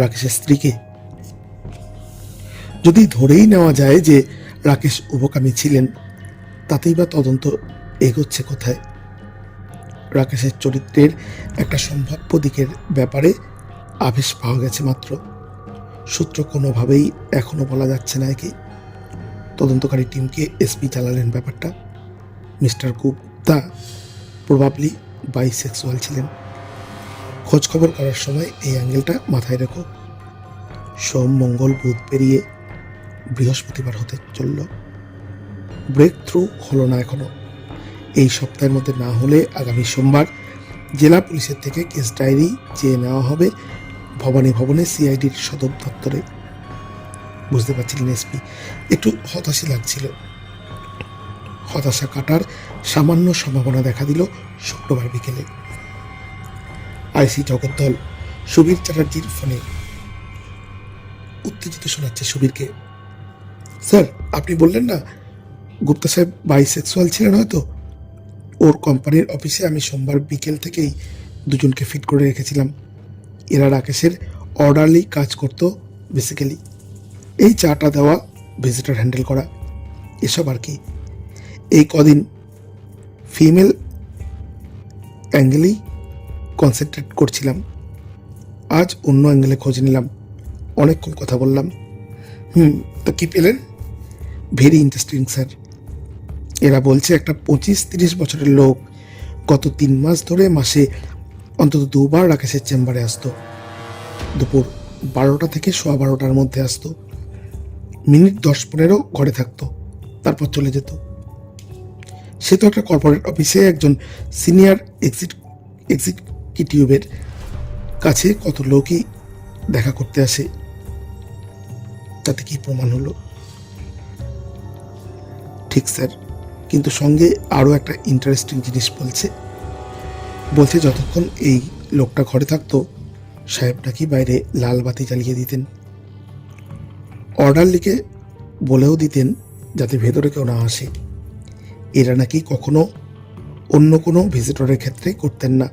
রাকেশের স্ত্রীকে? যদি ধরেই নেওয়া যায় যে রাকেশ উভকামী ছিলেন, তাতেই বা তদন্ত এগোচ্ছে কোথায়? রাকেশের চরিত্রের একটা সম্ভাব্য দিকের ব্যাপারে আভাস পাওয়া গেছে মাত্র, সূত্র কোনোভাবেই এখনো বলা যাচ্ছে না একে। তদন্তকারী টিমকে এসপি জানালেন ব্যাপারটা। মিস্টার গুপ্তা প্রবাবলি বাইসেক্সুয়াল ছিলেন। খোঁজ খবর করার সময় এই অ্যাঙ্গেলটা মাথায় রেখো। সোম, মঙ্গল, বুধ পেরিয়ে বৃহস্পতিবার হতে চলল। ব্রেক থ্রু হলো না এখনো। এই সপ্তাহের মধ্যে না হলে আগামী সোমবার জেলা পুলিশের থেকে কেস ডায়েরি চেয়ে নেওয়া হবে ভবানী ভবনে সিআইডির সদর দপ্তরে। বুঝতে পারছিলেন এসপি একটু হতাশই লাগছিল। হতাশা কাটার সামান্য সম্ভাবনা দেখা দিল শুক্রবার বিকেলে। আইসি জগদ্দল সুবীর চ্যাটার্জির ফোনে উত্তেজিত শোনাচ্ছে সুবীরকে। স্যার, আপনি বললেন না গুপ্তা সাহেব বাইসেক্সুয়াল ছিলেন, হয়তো ওর কোম্পানির অফিসে আমি সোমবার বিকেল থেকেই দুজনকে ফিট করে রেখেছিলাম। এরা রাকেশের অর্ডারলি কাজ করতো বেসিক্যালি। এই চাটা দেওয়া, ভিজিটর হ্যান্ডেল করা, এসব আর কি। এই কদিন ফিমেল অ্যাঙ্গেলেই কনসেন্ট্রেট করছিলাম, আজ অন্য অ্যাঙ্গেলে খোঁজ নিলাম। অনেকক্ষণ কথা বললাম। তো কি পেলেন? Very interesting sir. এরা বলছে একটা 25-30 বছরের লোক গত 3 মাস ধরে মাসে অন্তত 2 বার রাকেশের চেম্বারে আসতো। দুপুর 12টা থেকে 12:15 মধ্যে আসতো। মিনিট 10-15 ঘরে থাকতো, তারপর চলে যেত। সে তো একটা কর্পোরেট অফিসে একজন সিনিয়র এক্সিকিউটিভের কাছে কত লোকই দেখা করতে আসে, তাতে কি প্রমাণ হলো? ঠিক স্যার, কিন্তু সঙ্গে আরও একটা ইন্টারেস্টিং জিনিস বলছে যতক্ষণ এই লোকটা ঘরে থাকতো সাহেব নাকি বাইরে লাল বাতি জ্বালিয়ে দিতেন। অর্ডার লিখে বলেও দিতেন যাতে ভেতরে কেউ না আসে। এরা নাকি কখনো অন্য কোনো ভিজিটরের ক্ষেত্রে করতেন না।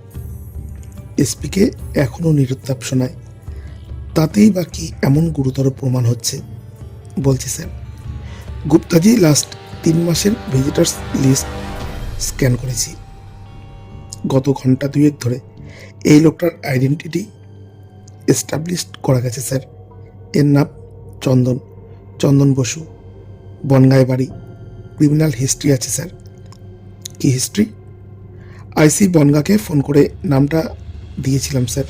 এসপিকে এখনও নিরুত্তাপ শোনায়। তাতেই বা কি এমন গুরুতর প্রমাণ হচ্ছে? বলছি স্যার, গুপ্তাজি লাস্ট 3 মাসের ভিজিটার্স লিস্ট স্ক্যান করেছি গত ঘন্টা 2 ধরে। এই লোকটার আইডেন্টিটি এস্টাবলিশ করা গেছে স্যার। এর নাম চন্দন বসু, বনগাঁয় বাড়ি। ক্রিমিনাল হিস্ট্রি আছে স্যার। কি হিস্ট্রি? আইসি বনগাঁকে ফোন করে নামটা দিয়েছিলাম স্যার।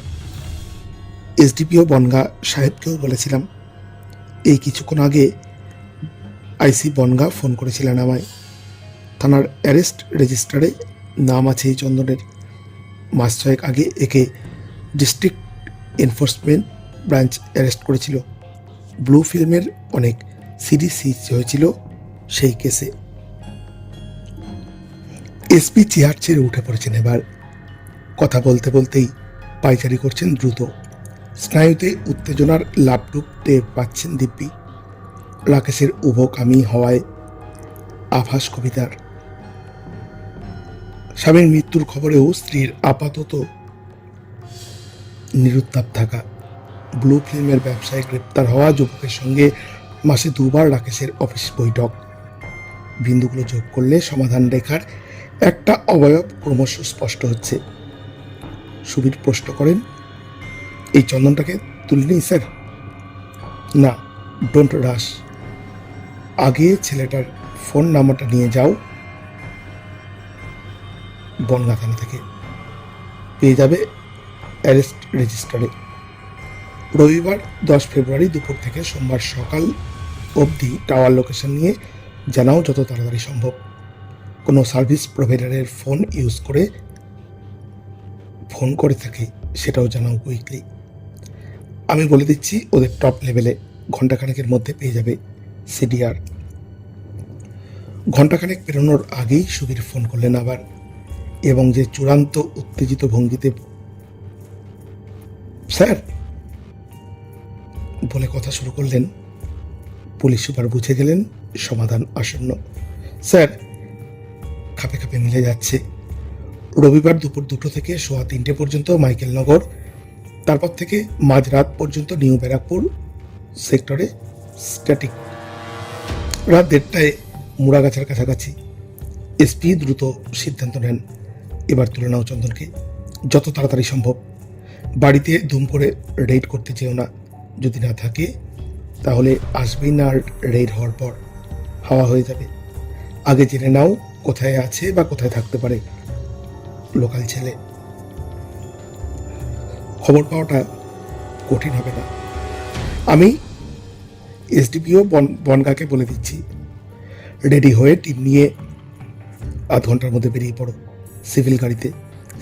এসডিপিও বনগাঁ সাহেবকেও বলেছিলাম। এই কিছুক্ষণ আগে আইসি বনগাঁ ফোন করেছিলেন আমায়। থানার অ্যারেস্ট রেজিস্টারে নাম আছে এই চন্দনের। মাস 6 আগে একে ডিস্ট্রিক্ট এনফোর্সমেন্ট ব্রাঞ্চ অ্যারেস্ট করেছিল। ব্লু ফিল্মের অনেক সিডি সিজ হয়েছিল সেই কেসে। এসপি চেয়ার ছেড়ে উঠে পড়েছেন এবার। কথা বলতে বলতেই পায়চারি করছেন দ্রুত। স্নায়ুতে উত্তেজনার লাপটুপ টের পাচ্ছেন দিব্যি। রাকেশের উভকামী হওয়ায় আভাস কবিতার। স্বামীর মৃত্যুর খবরেও স্ত্রীর আপাতত নিরুত্তাপ থাকা। ব্লু ফিল্মের ব্যবসায় গ্রেপ্তার হওয়া যুবকের সঙ্গে মাসে 2 বার রাকেশের অফিস বৈঠক। বিন্দুগুলো যোগ করলে সমাধান রেখার একটা অবয়ব ক্রমশ স্পষ্ট হচ্ছে। সুবীর প্রশ্ন করেন, এই চন্দনটাকে তুলে নিই স্যার? না, ডোন্ট রাশ। আগে ছেলেটার ফোন নাম্বারটা নিয়ে যাও বনগা থানা থেকে, পেয়ে যাবে অ্যারেস্ট রেজিস্টারে। রবিবার 10 ফেব্রুয়ারি দুপুর থেকে সোমবার সকাল অবধি টাওয়ার লোকেশন নিয়ে জানাও যত তাড়াতাড়ি সম্ভব। কোনো সার্ভিস প্রোভাইডারের ফোন ইউজ করে ফোন করে থাকে সেটাও জানাও কুইকলি। আমি বলে দিচ্ছি ওদের টপ লেভেলে ঘণ্টাখানেকের মধ্যে পেয়ে যাবে সিডিআর। ঘণ্টাখানেক পেরোনোর আগেই সুবীর ফোন করলেন আবার, এবং যে চূড়ান্ত উত্তেজিত ভঙ্গিতে স্যার বলে কথা শুরু করলেন। পুলিশ সুপার বুঝে গেলেন সমাধান আসন্ন। স্যার, খাপে খাপে মিলে যাচ্ছে। রবিবার দুপুর 2টো থেকে সোয়া 3টে পর্যন্ত মাইকেলনগর, তারপর থেকে মাঝরাত পর্যন্ত নিউ ব্যারাকপুর সেক্টরে স্ট্যাটিক। রাত 1:30টায় মুড়াগাছার কাছাকাছি। এসপি দ্রুত সিদ্ধান্ত নেন, এবার তুলে নাও চন্দনকে যত তাড়াতাড়ি সম্ভব। বাড়িতে দুম করে রেড করতে চেও না, যদি না থাকে তাহলে আসবেই না। আর রেড হওয়ার পর হাওয়া হয়ে যাবে। আগে জেনে নাও কোথায় আছে বা কোথায় থাকতে পারে। লোকাল ছেলে, খবর পাওয়াটা কঠিন হবে না। আমি এসডিপিও বনগাকে বলে দিচ্ছি, রেডি হয়ে টিম নিয়ে আধ ঘন্টার মধ্যে বেরিয়ে পড়ো। সিভিল গাড়িতে,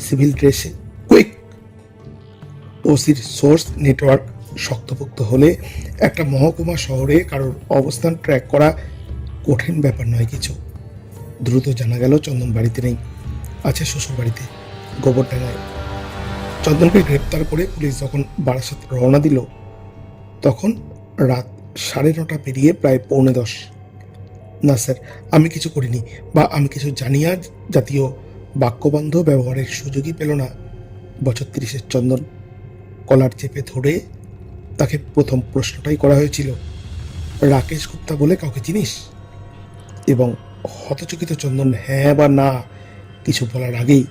সিভিল ড্রেসে, কুইক। ওসির সোর্স নেটওয়ার্ক শক্তপোক্ত হলে একটা মহকুমা শহরে কারোর অবস্থান ট্র্যাক করা কঠিন ব্যাপার নয় কিছু। দ্রুত জানা গেল চন্দন বাড়িতে নেই, আছে শ্বশুর বাড়িতে গোবরডাঙ্গায়। চন্দনকে গ্রেপ্তার করে পুলিশ যখন বারাসাত রওনা দিল তখন রাত 9:30 পেরিয়ে প্রায় 9:45। না স্যার, আমি কিছু করিনি বা আমি কিছু জানিয়া জাতীয় বাক্যবন্ধ ব্যবহারের সুযোগই পেল না বছর 30-এর চন্দন। কলার চেপে ধরে তাকে প্রথম প্রশ্নটাই করা হয়েছিল, রাকেশ গুপ্তা বলে কাউকে চিনিস? এবং হতচকিত চন্দন হ্যাঁ বা না কিছু বলার আগেই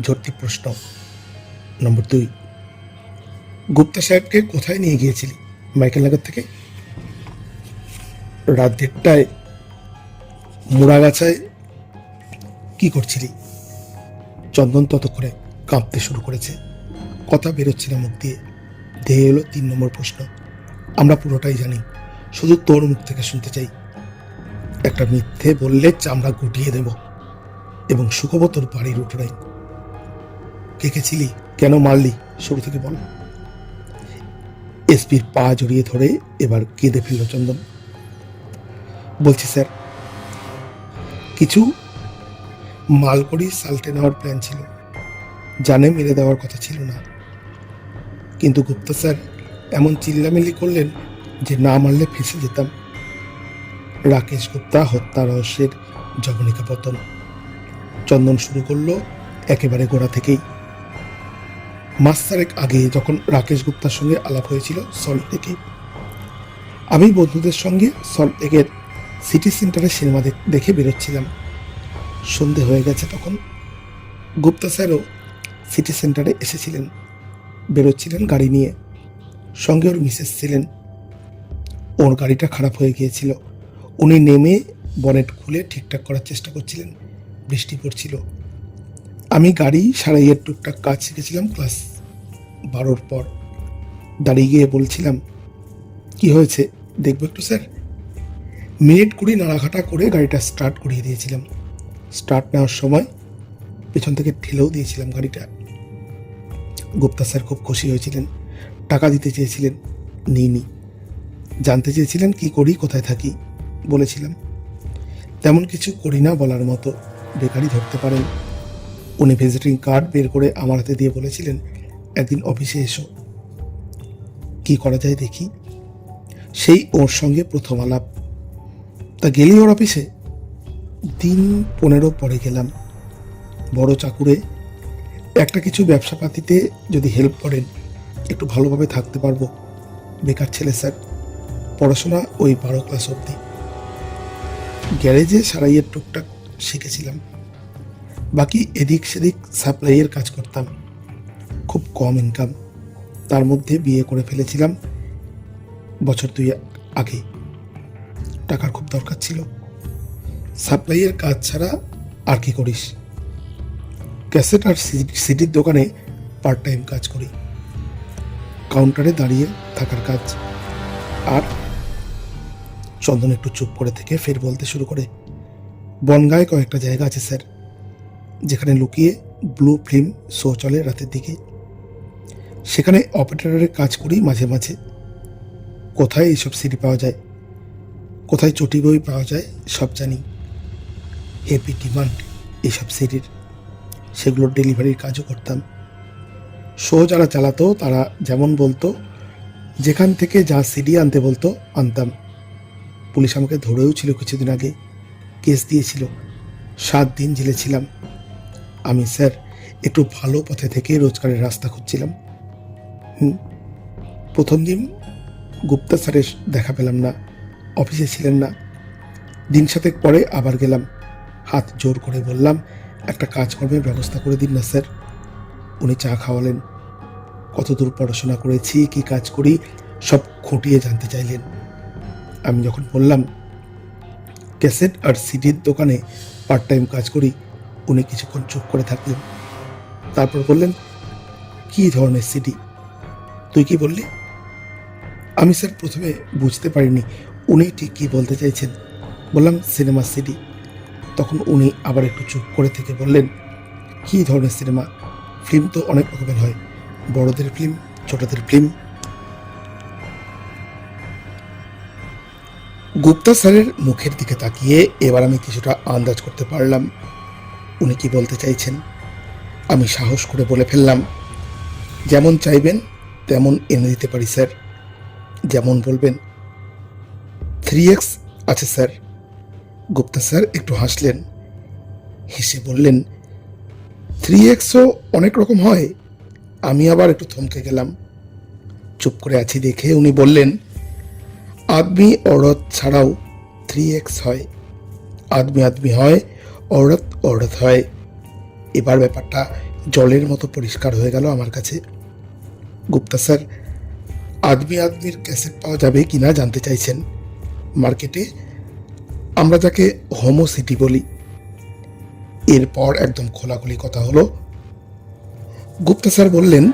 ঝর্তি প্রশ্ন। নম্বর 2, গুপ্তা সাহেবকে কোথায় নিয়ে গিয়েছিলি মাইকেলনগর থেকে? রাত 1:30টায় মুড়াগাছায় কি করছিলি? চন্দন ততক্ষণে কাঁপতে শুরু করেছে, কথা বেরোচ্ছে না মুখ দিয়ে। দেহে এলো 3 নম্বর প্রশ্ন, আমরা পুরোটাই জানি, শুধু তোর মুখ থেকে শুনতে চাই। একটা মিথ্যে বললে চামড়া গুটিয়ে দেব। এবং সুখব তোর বাড়ির উঠোনাই। কে কে ছিলি, কেন মারলি, শুরু থেকে বল। এসপির পা জড়িয়ে ধরে এবার কেঁদে ফেলল চন্দন। বলছি স্যার, কিছু মালকড়ি সাল্টে নেওয়ার প্ল্যান ছিল, জানে মেরে দেওয়ার কথা ছিল না, কিন্তু গুপ্তা স্যার এমন চিল্লামিল্লি করলেন যে না মারলে ফেঁসে যেতাম। রাকেশ গুপ্তা হত্যা রহস্যের জবনিকা পতন। চন্দন শুরু করলো একেবারে গোড়া থেকেই। মাস 4 আগে যখন রাকেশ গুপ্তার সঙ্গে আলাপ হয়েছিল সল্টলেকে, আমি বন্ধুদের সঙ্গে সল্টলেকের সিটি সেন্টারে সিনেমা দেখে বেরোচ্ছিলাম। সন্ধে হয়ে গেছে তখন। গুপ্তা স্যারও সিটি সেন্টারে এসেছিলেন, বেরোচ্ছিলেন গাড়ি নিয়ে, সঙ্গে ওর মিসেস ছিলেন। ওর গাড়িটা খারাপ হয়ে গিয়েছিল, উনি নেমে বনেট খুলে ঠিকঠাক করার চেষ্টা করছিলেন। বৃষ্টি পড়ছিল। আমি গাড়ি সারাইয়ের টুকটাক কাজ শিখেছিলাম ক্লাস 12র পর। দাঁড়িয়ে গিয়ে বলছিলাম, কি হয়েছে দেখবো একটু স্যার? মিনিট 20 নাড়াঘাটা করে গাড়িটা স্টার্ট করিয়ে দিয়েছিলাম। স্টার্ট নেওয়ার সময় পেছন থেকে ঠেলেও দিয়েছিলাম গাড়িটা। গুপ্তা স্যার খুব খুশি হয়েছিলেন, টাকা দিতে চেয়েছিলেন, নিইনি। জানতে চেয়েছিলেন কি করি, কোথায় থাকি। বলেছিলাম তেমন কিছু করি না বলার মতো, বেকারি ধরতে পারেন। উনি ভিজিটিং কার্ড বের করে আমার হাতে দিয়ে বলেছিলেন, একদিন অফিসে এসো, কি করা যায় দেখি। সেই ওর সঙ্গে প্রথম আলাপ। তা গেলি ওর অফিসে? দিন 15 পরে গেলাম। বড় চাকুরে একটা কিছু ব্যবসাপাতিতে যদি হেল্প করেন একটু ভালোভাবে থাকতে পারবো। বেকার ছেলে স্যার, পড়াশোনা ওই 12 ক্লাস অবধি। গ্যারেজে সারাইয়ের টুকটাক শিখেছিলাম, বাকি এদিক সেদিক সাপ্লাইয়ের কাজ করতাম। খুব কম ইনকাম, তার মধ্যে বিয়ে করে ফেলেছিলাম বছর 2 আগে। টাকার খুব দরকার ছিল। সাপ্লাইয়ের কাজ ছাড়া আর কি করিস? ক্যাসেট আর সিডির দোকানে পার্ট টাইম কাজ করি, কাউন্টারে দাঁড়িয়ে থাকার কাজ। আর চন্দন একটু চুপ করে থেকে ফের বলতে শুরু করে, বনগাঁয় কয়েকটা জায়গা আছে স্যার, যেখানে লুকিয়ে ব্লু ফিল্ম শো চলে রাতের দিকে। সেখানে অপারেটরের কাজ করি মাঝে মাঝে। কোথায় এইসব সিডি পাওয়া যায়, কোথায় চটি বই পাওয়া যায় সব জানি। হেভি ডিমান্ড এইসব সিডির, সেগুলোর ডেলিভারির কাজও করতাম। শো যারা চালাতো তারা যেমন বলতো, যেখান থেকে যা সিডি আনতে বলতো আনতাম। পুলিশ আমাকে ধরেও ছিল কিছুদিন আগে, কেস দিয়েছিল। 7 দিন জেলে ছিলাম। আমি স্যার একটু ভালো পথে থেকে রোজগারের রাস্তা খুঁজছিলাম। প্রথম দিন গুপ্তা স্যারের দেখা পেলাম না, অফিসে ছিলেন না। দিন 7 পরে আবার গেলাম, হাত জোর করে বললাম, একটা কাজকর্মের ব্যবস্থা করে দিন না স্যার। উনি চা খাওয়ালেন, কতদূর পড়াশোনা করেছি, কি কাজ করি সব খুঁটিয়ে জানতে চাইলেন। আমি যখন বললাম ক্যাসেট আর সিডির দোকানে পার্ট টাইম কাজ করি, উনি কিছুক্ষণ চুপ করে থাকলেন। তারপর বললেন, কি ধরনের সিডি? তুই কি বললি? আমি স্যার প্রথমে বুঝতে পারিনি উনি ঠিক কী বলতে চাইছেন। বললাম সিনেমা সিডি। তখন উনি আবার একটু চুপ করে থেকে বললেন, কী ধরনের সিনেমা? ফিল্ম তো অনেক রকমের হয়, বড়দের ফিল্ম, ছোটদের ফিল্ম। গুপ্তা স্যারের মুখের দিকে তাকিয়ে এবার আমি কিছুটা আন্দাজ করতে পারলাম উনি কি বলতে চাইছেন। আমি সাহস করে বলে ফেললাম, যেমন চাইবেন তেমন এনে দিতে পারি স্যার, যেমন বলবেন। 3x আছে স্যার। গুপ্তা স্যার একটু হাসলেন, হেসে বললেন, 3xও অনেক রকম হয়। আমি আবার একটু থমকে গেলাম। চুপ করে আছি দেখে উনি বললেন, আদমি औरत ছাড়াও 3x হয়। আদমি আদমি হয়, औरत औरत হয়। এবার ব্যাপারটা জলের মতো পরিষ্কার হয়ে গেল আমার কাছে। গুপ্তা স্যার আদমি আদমির ক্যাসেট পাওয়া যাবে কিনা জানতে চাইছেন। মার্কেটে আমরা যাকে হোমো সিটি বলি। এরপর একদম খোলাখুলি কথা হলো। গুপ্তা স্যার বললেন,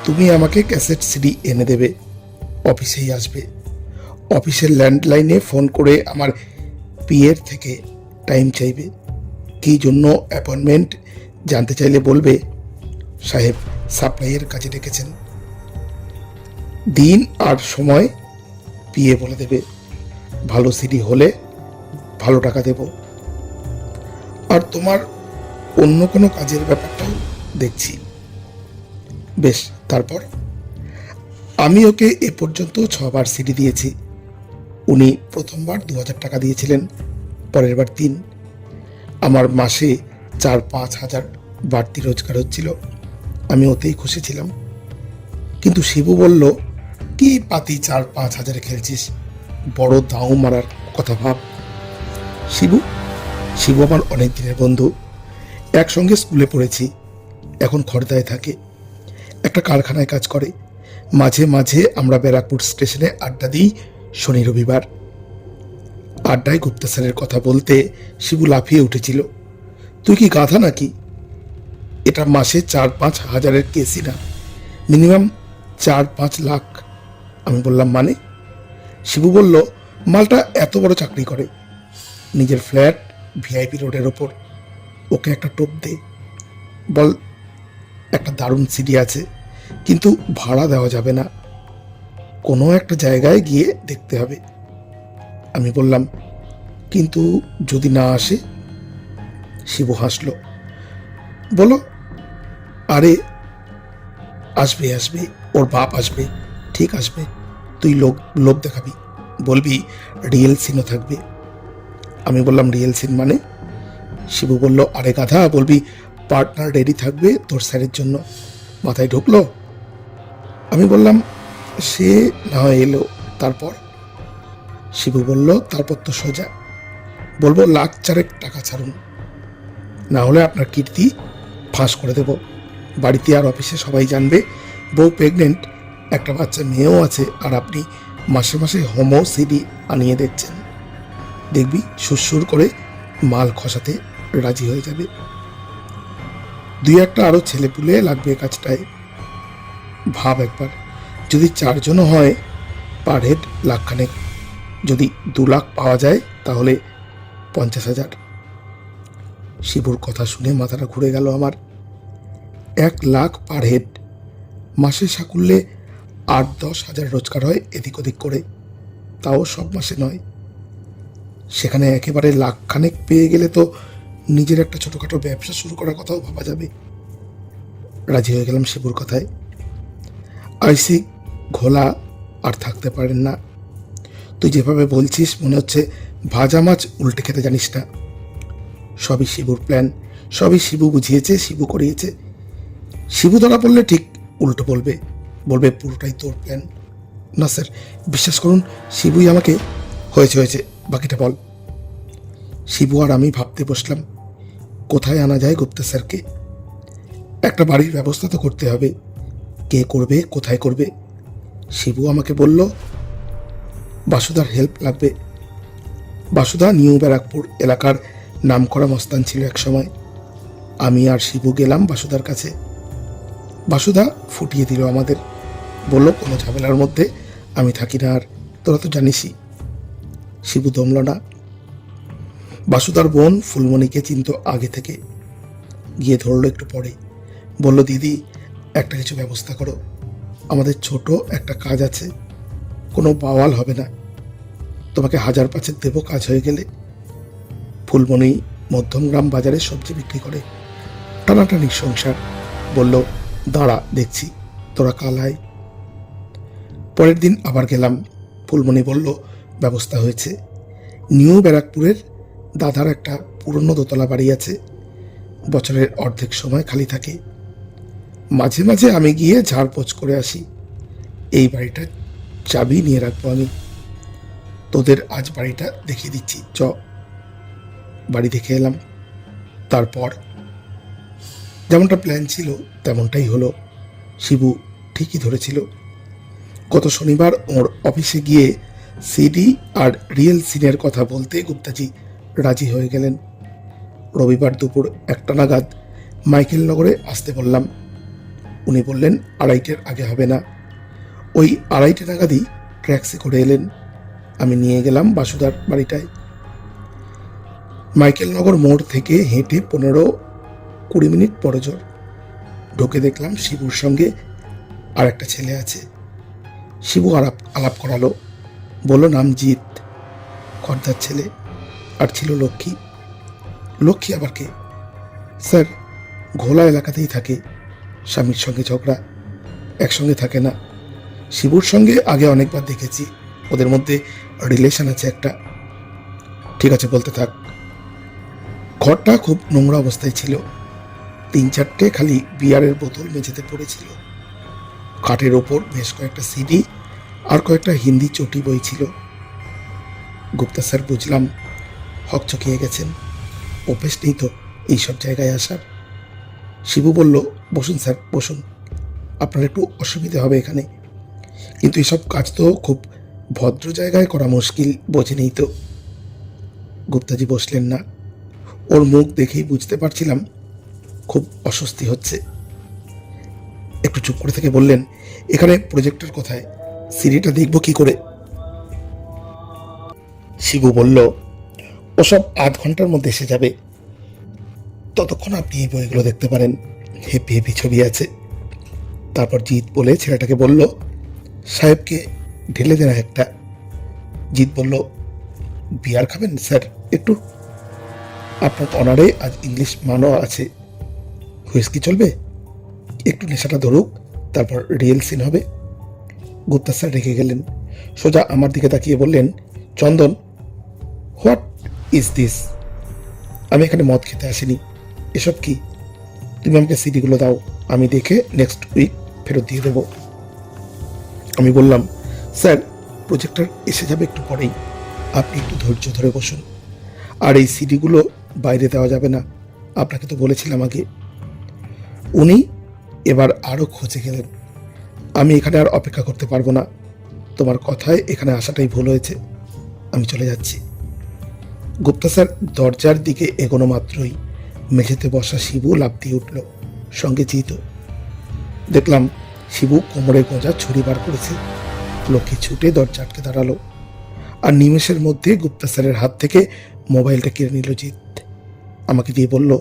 তুমি আমাকে ক্যাসেট সিডি এনে দেবে, অফিসেই আসবে। অফিসের ল্যান্ডলাইনে ফোন করে আমার পিএর থেকে টাইম চাইবে, কী জন্য অ্যাপয়েন্টমেন্ট জানতে চাইলে বলবে, সাহেব সাপ্লাইয়ের কাজে ডেকেছেন। দিন আর সময় পিএ বলে দেবে। ভালো সিডি হলে ভালো টাকা দেব। আর তোমার অন্য কোনো কাজের ব্যাপারটাও দেখছি। বেশ, তারপর? আমি ওকে এ পর্যন্ত 6 বার সিডি দিয়েছি। উনি প্রথমবার 2000 টাকা দিয়েছিলেন, পরের বার 3। আমার মাসে 4-5 হাজার বাড়তি রোজগার হচ্ছিল। আমি ওতেই খুশি ছিলাম। কিন্তু শিবু বলল, কি পাতি 4-5 হাজারে খেলছিস, বড় দাও মারার কথা ভাব। শিবু শিবু আমার অনেক দিনের বন্ধু, একসঙ্গে স্কুলে পড়েছি। এখন খড়দায় থাকে, একটা কারখানায় কাজ করে। মাঝে মাঝে আমরা ব্যারাকপুর স্টেশনে আড্ডা দিই শনি রবিবার। আড্ডায় গুপ্তা স্যারের কথা বলতে শিবু লাফিয়ে উঠেছিল, তুই কি গাধা নাকি? এটা মাসে 4-5 হাজারের কেসই না, মিনিমাম 4-5 লাখ। আমি বললাম মানে? শিবু বলল, মালটা এত বড় চাকরি করে, নিজের ফ্ল্যাট ভিআইপি রোডের ওপর। ওকে একটা টোপ দে, বল একটা দারুণ সিডি আছে, কিন্তু ভাড়া দেওয়া যাবে না। কোনো একটা জায়গায় গিয়ে দেখতে হবে। আমি বললাম, কিন্তু যদি না আসে? শিবু হাসলো, বলো, আরে আসবে আসবে, ওর বাপ আসবে, ঠিক আসবে। তুই লোভ দেখাবি, বলবি রিয়েল সিনও থাকবে। আমি বললাম, রিয়েল সিন মানে? শিবু বলল, আরে গাধা, বলবি পার্টনার রেডি থাকবে তোর স্যারের জন্য। মাথায় ঢুকলো? আমি বললাম, সে না হয় এলো, তারপর? শিবু বলল, তারপর তো সোজা বলবো, লাখ চারেক টাকা ছাড়ুন, না হলে আপনার কীর্তি ফাঁস করে দেব। বাড়িতে আর অফিসে সবাই জানবে বউ প্রেগনেন্ট, একটা বাচ্চা মেয়েও আছে, আর আপনি মাসে মাসে হোমো সিডি আনিয়ে দেখছেন। দেখবি সুরসুর করে মাল খসাতে রাজি হয়ে যাবে। দুই একটা আরো ছেলেপুলে লাগবে কাজটায়। ভাব একবার, যদি 4 জনও হয়, পার হেড লাখখানেক। যদি 2 লাখ পাওয়া যায় তাহলে 50,000। শিবুর কথা শুনে মাথাটা ঘুরে গেল আমার। 1 লাখ পার হেড, মাসে সাকুল্যে 8-10 হাজার রোজগার হয় এদিক ওদিক করে, তাও সব মাসে নয়। সেখানে একেবারে লাখখানেক পেয়ে গেলে তো নিজের একটা ছোটোখাটো ব্যবসা শুরু করার কথাও ভাবা যাবে। রাজি হয়ে গেলাম শিবুর কথায়। আইসি ঘোলা আর থাকতে পারেন না। তুই যেভাবে বলছিস মনে হচ্ছে ভাজা মাছ উল্টে খেতে জানিস না। সবই শিবুর প্ল্যান, সবই শিবু বুঝিয়েছে, শিবু করিয়েছে। শিবু ধরা পড়লে ঠিক উল্টো বলবে, বলবে পুরোটাই তোর প্ল্যান। না স্যার, বিশ্বাস করুন, শিবুই আমাকে। হয়েছে হয়েছে, বাকিটা বল। শিবু আর আমি ভাবতে বসলাম, কোথায় আনা যায় গুপ্তা স্যারকে। একটা বাড়ির ব্যবস্থা তো করতে হবে, কে করবে, কোথায় করবে? শিবু আমাকে বলল, বাসুদার হেল্প লাগবে। বাসুদা নিউ ব্যারাকপুর এলাকার নামকরা মস্তান ছিল এক সময়। আমি আর শিবু গেলাম বাসুদার কাছে। বাসুদা ফুটিয়ে দিল আমাদের, বলল, কোনো ঝামেলার মধ্যে আমি থাকি না, আর তোরা তো জানিসই। শিবু দমল না। বাসুদার বোন ফুলমণিকে চিনত আগে থেকে, গিয়ে ধরলো একটু পরে, বলল, দিদি একটা কিছু ব্যবস্থা করো, আমাদের ছোট একটা কাজ আছে, কোনো বাওয়াল হবে না, তোমাকে 1,000-5 দেবো কাজ হয়ে গেলে। ফুলমণি মধ্যমগ্রাম বাজারে সবজি বিক্রি করে, টানাটানির সংসার। বলল, দাঁড়া দেখছি, তোরা কাল আয়। পরের দিন আবার গেলাম। ফুলমণি বলল, ব্যবস্থা হয়েছে। নিউ ব্যারাকপুরের দাদার একটা পুরনো দোতলা বাড়ি আছে, বছরের অর্ধেক সময় খালি থাকে। মাঝে মাঝে আমি গিয়ে ঝাড়পোছ করে আসি। এই বাড়িটার চাবি নিয়ে রাখবো আমি। তোদের আজ বাড়িটা দেখিয়ে দিচ্ছি, চ। বাড়ি দেখে এলাম। তারপর যেমনটা প্ল্যান ছিল তেমনটাই হলো। শিবু ঠিকই ধরেছিল। গত শনিবার ওর অফিসে গিয়ে সিডি আর রিয়েল সিনের কথা বলতে গুপ্তাজি রাজি হয়ে গেলেন। রবিবার দুপুর 1টা নাগাদ মাইকেলনগরে আসতে বললাম। উনি বললেন 2:30-এর আগে হবে না। ওই 2:30 নাগাদই ট্যাক্সি করে এলেন। আমি নিয়ে গেলাম বাসুদার বাড়িটায়। মাইকেলনগর মোড় থেকে হেঁটে 15-20 মিনিট পরজোর। ঢুকে দেখলাম শিবুর সঙ্গে আর একটা ছেলে আছে। শিবু আলাপ করালো, বলল, নাম জিৎ, খর্দার ছেলে। আর ছিল লক্ষ্মী। লক্ষ্মী আবার কে? স্যার, ঘোলা এলাকাতেই থাকে, স্বামীর সঙ্গে ঝগড়া, একসঙ্গে থাকে না। শিবুর সঙ্গে আগে অনেকবার দেখেছি, ওদের মধ্যে রিলেশন আছে একটা। ঠিক আছে, বলতে থাক। ঘরটা খুব নোংরা অবস্থায় ছিল। 3-4টে খালি বিয়ারের বোতল মেঝেতে পড়েছিল। কাঠের ওপর বেশ কয়েকটা সিডি আর কয়েকটা হিন্দি চটি বই ছিল। গুপ্তা স্যার বুঝলাম হকচকিয়ে গেছেন, অভ্যেস নেই তো এইসব জায়গায় আসার। শিবু বলল, বসুন স্যার, বসুন, আপনার একটু অসুবিধা হবে এখানে, কিন্তু এসব কাজ তো খুব ভদ্র জায়গায় করা মুশকিল, বোঝেনই তো। গুপ্তাজি বসলেন না। ওর মুখ দেখেই বুঝতে পারছিলাম খুব অস্বস্তি হচ্ছে। একটু চুপ করে থেকে বললেন, এখানে প্রজেক্টর কোথায়, সিডিটা দেখবো কি করে? শিবু বলল, ওসব 8 ঘন্টার মধ্যে এসে যাবে, ততক্ষণ আপনি এই বইগুলো দেখতে পারেন, হেপি হেপি ছবি আছে। তারপর জিৎ বলে ছেলেটাকে বলল, সাহেবকে ঢেলে দে না একটা। জিৎ বলল, বিয়ার খাবেন স্যার একটু? আপনার অনারে আজ ইংলিশ মানও আছে, হুইস্কি চলবে? একটু নেশাটা ধরুক, তারপর রিয়েল সিন হবে। গুপ্তা স্যার রেখে গেলেন। সোজা আমার দিকে তাকিয়ে বললেন, চন্দন, হোয়াট ইজ দিস? আমি এখানে মদ খেতে আসিনি। এসব কি? তুমি আমাকে সিডিগুলো দাও, আমি দেখে নেক্সট উইক ফেরত দিয়ে দেবো। আমি বললাম, স্যার, প্রজেক্টর এসে যাবে একটু পরেই, আপনি একটু ধৈর্য ধরে বসুন। আর এই সিডিগুলো বাইরে দেওয়া যাবে না, আপনাকে তো বলেছিলাম আগে। উনি এবার আরও খোঁজে গেলেন। আমি এখানে আর অপেক্ষা করতে পারবো না, তোমার কথায় এখানে আসাটাই ভুল হয়েছে, আমি চলে যাচ্ছি। গুপ্তা স্যার দরজার দিকে এগোনো মাত্রই মেঝেতে বসা শিবু লাফ দিয়ে উঠল, সঙ্গে জিত। দেখলাম শিবু কোমরে গোঁজা ছুরি বার করেছে। লক্ষ্মী ছুটে দরজা আটকে দাঁড়ালো, আর নিমেষের মধ্যে গুপ্তা স্যারের হাত থেকে মোবাইলটা কেড়ে নিল জিত। আমাকে দিয়ে বলল,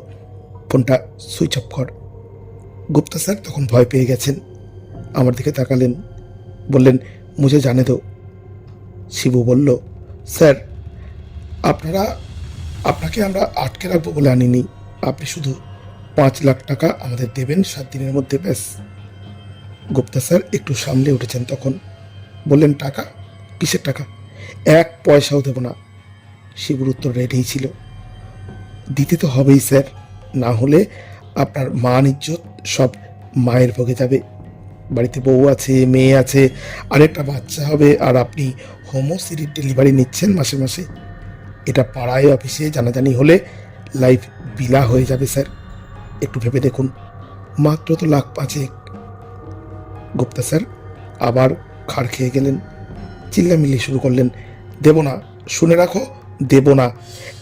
ফোনটা সুইচ অফ কর। গুপ্তা স্যার তখন ভয় পেয়ে গেছেন, আমার দিকে তাকালেন, বললেন, মুঝে জানে দো। শিবু বলল, স্যার, আপনাকে আমরা আটকে রাখবো বলে আনিনি, আপনি শুধু 5 লাখ টাকা আমাদের দেবেন 7 দিনের মধ্যে, ব্যাস। গুপ্তা স্যার একটু সামলে উঠেছেন তখন, বললেন, টাকা? কিসের টাকা? 1 পয়সাও দেব না। শিবুর উত্তর রেডি ছিল, দিতে তো হবেই স্যার, না হলে আপনার মান ইজ্জত সব মায়ের ভোগে যাবে। বাড়িতে বউ আছে, মেয়ে আছে, আরেকটা বাচ্চা হবে, আর আপনি হোমোসিডির ডেলিভারি নিচ্ছেন মাসে মাসে। এটা পাড়ায় অফিসে জানাজানি হলে লাইফ বিলা হয়ে যাবে স্যার, একটু ভেবে দেখুন, মাত্র তো 1,05,000। গুপ্তা স্যার আবার খাড় খেয়ে গেলেন, চিল্লামিল্লি শুরু করলেন, দেব না, শুনে রাখো, দেব না,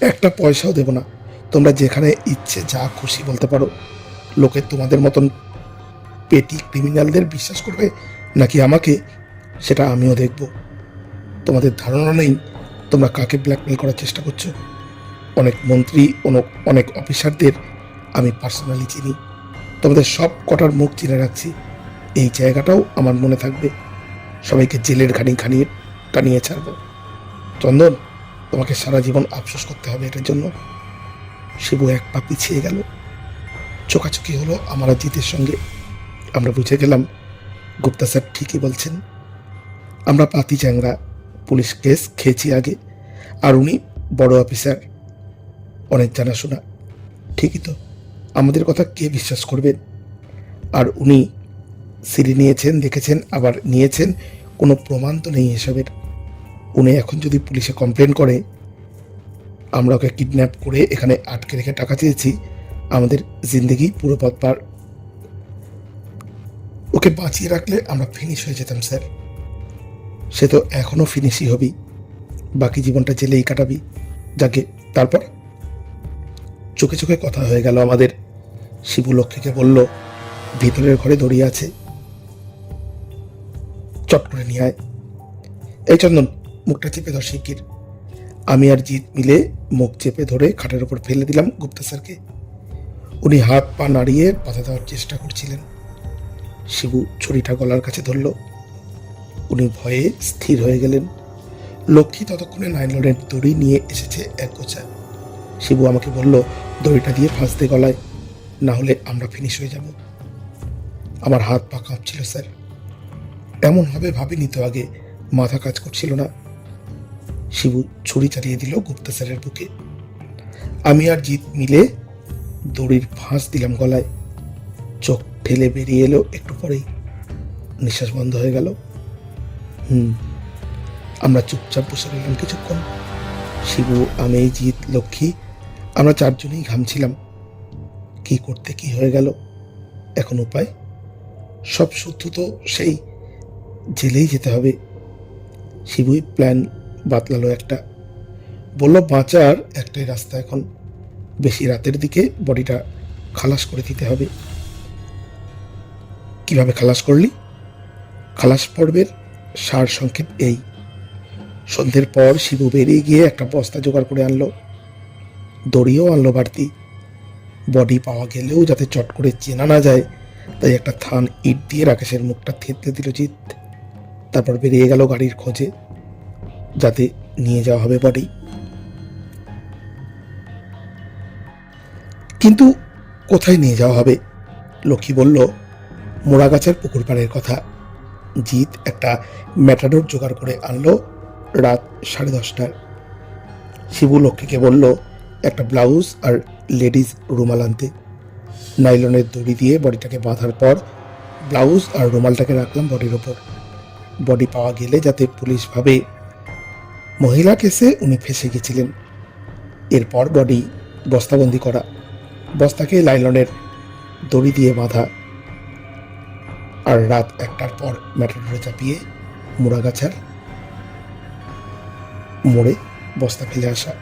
1 পয়সাও দেব না। তোমরা যেখানে ইচ্ছে যা খুশি বলতে পারো, লোকে তোমাদের মতন পেটি ক্রিমিনালদের বিশ্বাস করবে নাকি আমাকে, সেটা আমিও দেখব। তোমাদের ধারণা নেই তোমরা কাকে ব্ল্যাকমেল করার চেষ্টা করছো। অনেক মন্ত্রী, অনেক অফিসারদের আমি পার্সোনালি চিনি, তোমাদের সব কটার মুখ চিনে রাখছি। এই জায়গাটাও আমার মনে থাকবে, সবাইকে জেলের ঘানি ঘানিয়ে টানিয়ে ছাড়বো। চন্দন, তোমাকে সারা জীবন আফসোস করতে হবে এটার জন্য। শিবু 1 পা পিছিয়ে গেল। চোখাচোখি হলো আমার আর জিতের সঙ্গে। আমরা বুঝে গেলাম গুপ্তা স্যার ঠিকই বলছেন, আমরা পাতি চ্যাংরা, পুলিশ কেস খেয়েছি আগে, আর উনি বড় অফিসার, অনেক জানাশোনা। ঠিকই তো, আমাদের কথা কে বিশ্বাস করবেন? আর উনি সিডি নিয়েছেন, দেখেছেন, আবার নিয়েছেন, কোনো প্রমাণ তো নেই এসবের। উনি এখন যদি পুলিশে কমপ্লেন করে আমরা ওকে কিডন্যাপ করে এখানে আটকে রেখে টাকা চেয়েছি, আমাদের জিন্দেগি পুরো পথ পার। ওকে বাঁচিয়ে রাখলে আমরা ফিনিশ হয়ে যেতাম স্যার। সে তো এখনো ফিনিশই হবি, বাকি জীবনটা জেলেই কাটাবি। যাকে তারপর চোখে চোখে কথা হয়ে গেল আমাদের। শিবু লক্ষ্মীকে বলল, ভিতরের ঘরে দড়িয়ে আছে, চট করে নিয়ে আয়। এই চন্দন, মুখটা চেপে ধর শিগগির। আমি আর জিৎ মিলে মুখ চেপে ধরে খাটের ওপর ফেলে দিলাম গুপ্তা স্যারকে। উনি হাত পা নাড়িয়ে বাধা দেওয়ার চেষ্টা করছিলেন। শিবু ছুরিটা গলার কাছে ধরল। উনি ভয়ে স্থির হয়ে গেলেন। লক্ষ্মী ততক্ষণে নাইলনের দড়ি নিয়ে এসেছে 1 গোছা। শিবু আমাকে বলল, দড়িটা দিয়ে ফাঁস দে গলায়, না হলে আমরা ফিনিশ হয়ে যাব। আমার হাত পা কাঁপছিল স্যার, এমন হবে ভাবিনি তো আগে, মাথা কাজ করছিল না। শিবু ছুরি চালিয়ে দিল গুপ্তা স্যারের বুকে। আমি আর জিৎ মিলে দড়ির ফাঁস দিলাম গলায়। চোখ ঠেলে বেরিয়ে এলো একটু পরেই, নিঃশ্বাস বন্ধ হয়ে গেল। আমরা চুপচাপ বসে রইলাম কিছুক্ষণ। শিবু, আমি, জিৎ, লক্ষ্মী, আমরা 4 জনেই ঘামছিলাম। কি করতে কি হয়ে গেল, এখন উপায়? সব সূত্র তো সেই জেলেই যেতে হবে। শিবুই প্ল্যান বাতলালো একটা, বলল, বাঁচার একটাই রাস্তা এখন, বেশি রাতের দিকে বডিটা খালাস করে দিতে হবে। কিভাবে খালাস করলি? খালাস পর্বের সার সংক্ষেপ এই। সন্ধ্যের পর শিবু বেরিয়ে গিয়ে একটা বস্তা জোগাড় করে আনলো, দড়িও আনলো বাড়তি। বডি পাওয়া গেলেও যাতে চট করে চেনা না যায়, তাই একটা থান ইট দিয়ে রাকেশের মুখটা থেতলে দিল জিৎ। তারপর বেরিয়ে গেল গাড়ির খোঁজে, যাতে নিয়ে যাওয়া হবে বডি। কিন্তু কোথায় নিয়ে যাওয়া হবে? লক্ষ্মী বলল মোড়াগাছের পুকুর পাড়ের কথা। জিৎ একটা ম্যাটাডোর জোগাড় করে আনলো রাত 10:30টায়। শিবু লক্ষ্মীকে বলল একটা ব্লাউজ আর লেডিস রুমাল আনতে। নাইলনের দড়ি দিয়ে বডিটাকে বাঁধার পর ব্লাউজ আর রুমালটাকে রাখলাম বডির ওপর। বডি পাওয়া গেলে যাতে পুলিশ ভাবে মহিলা কেসে উনি ফেঁসে গেছিলেন। এরপর বডি বস্তাবন্দি করা, বস্তাকে নাইলনের দড়ি দিয়ে বাঁধা, আর রাত 1টার পর ম্যাটাডোরে চাপিয়ে মোড়াগাছার মোড়ে বস্তা ফেলে আসা।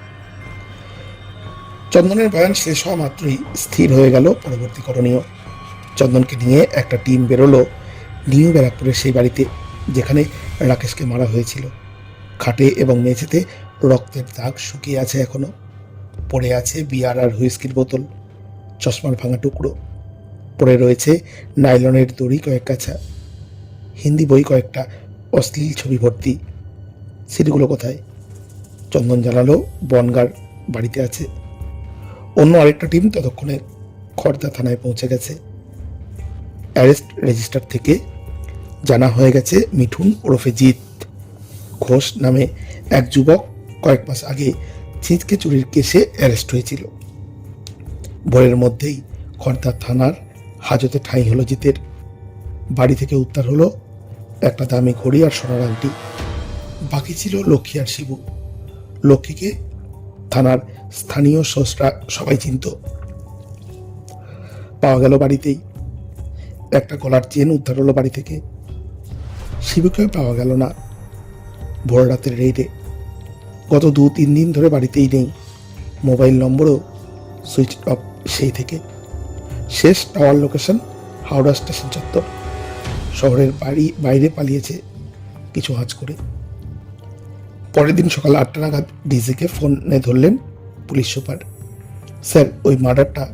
চন্দনের বয়ান শেষ হওয়া মাত্রই স্থির হয়ে গেল পরবর্তী করণীয়। চন্দনকে নিয়ে একটা টিম বেরোলো নিউ ব্যারাকপুরের সেই বাড়িতে যেখানে রাকেশকে মারা হয়েছিল। খাটে এবং মেঝেতে রক্তের দাগ শুকিয়ে আছে এখনো। পড়ে আছে বিয়ার আর হুইস্কির বোতল, চশমার ভাঙা টুকরো। পড়ে রয়েছে নাইলনের দড়ি কয়েক কাছা, হিন্দি বই কয়েকটা, অশ্লীল ছবি ভর্তি। সিডিগুলো কোথায়? চন্দন জানালো বনগার বাড়িতে আছে। অন্য আরেকটা টিম ততক্ষণে খড়দা থানায় পৌঁছে গেছে। অ্যারেস্ট রেজিস্টার থেকে জানা হয়ে গেছে মিঠুন ওরফে জিৎ ঘোষ নামে এক যুবক কয়েক মাস আগে ছিঁচকে চুরির কেসে অ্যারেস্ট হয়েছিল। ভোরের মধ্যেই খড়দা থানার হাজতে ঠাঁই হলো জিতের। বাড়ি থেকে উদ্ধার হলো একটা দামি ঘড়ি আর সোনার আংটি। বাকি ছিল লক্ষ্মী আর শিবু। লক্ষ্মীকে থানার স্থানীয় সস্তা সবাই চিনত। পাওয়া গেল বাড়িতেই। একটা গলার চেন উদ্ধার হলো বাড়ি থেকে। শিবুকেও পাওয়া গেল না। ভোর রাতের রেইডে গত 2-3 দিন ধরে বাড়িতেই নেই। মোবাইল নম্বরও সুইচ অফ সেই থেকে। শেষ টাওয়ার লোকেশন হাওড়া স্টেশন চত্বর। শহরের বাইরে পালিয়েছে কিছু আঁচ করে। পরের দিন সকাল 8টা নাগাদ ডিজিকে ফোনে ধরলেন পুলিশ সুপার। স্যার, ওই মার্ডারটা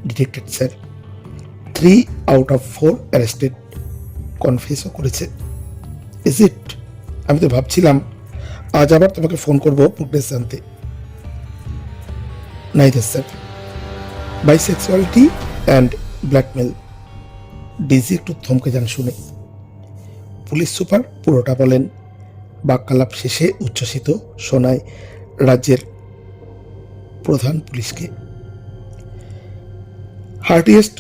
detected sir. 3 out of 4 arrested, কনফেসও করেছে। Is it? আমি তো ভাবছিলাম আজ আবার তোমাকে ফোন করবো প্রোগ্রেস জানতে। Neither sir, bisexuality and blackmail. DG একটু থমকে যান শুনে। পুলিশ সুপার পুরোটা বলেন। বাক্যালাপ শেষে উচ্ছ্বসিত শোনায় রাজ্যের প্রধান পুলিশকে। Heartiest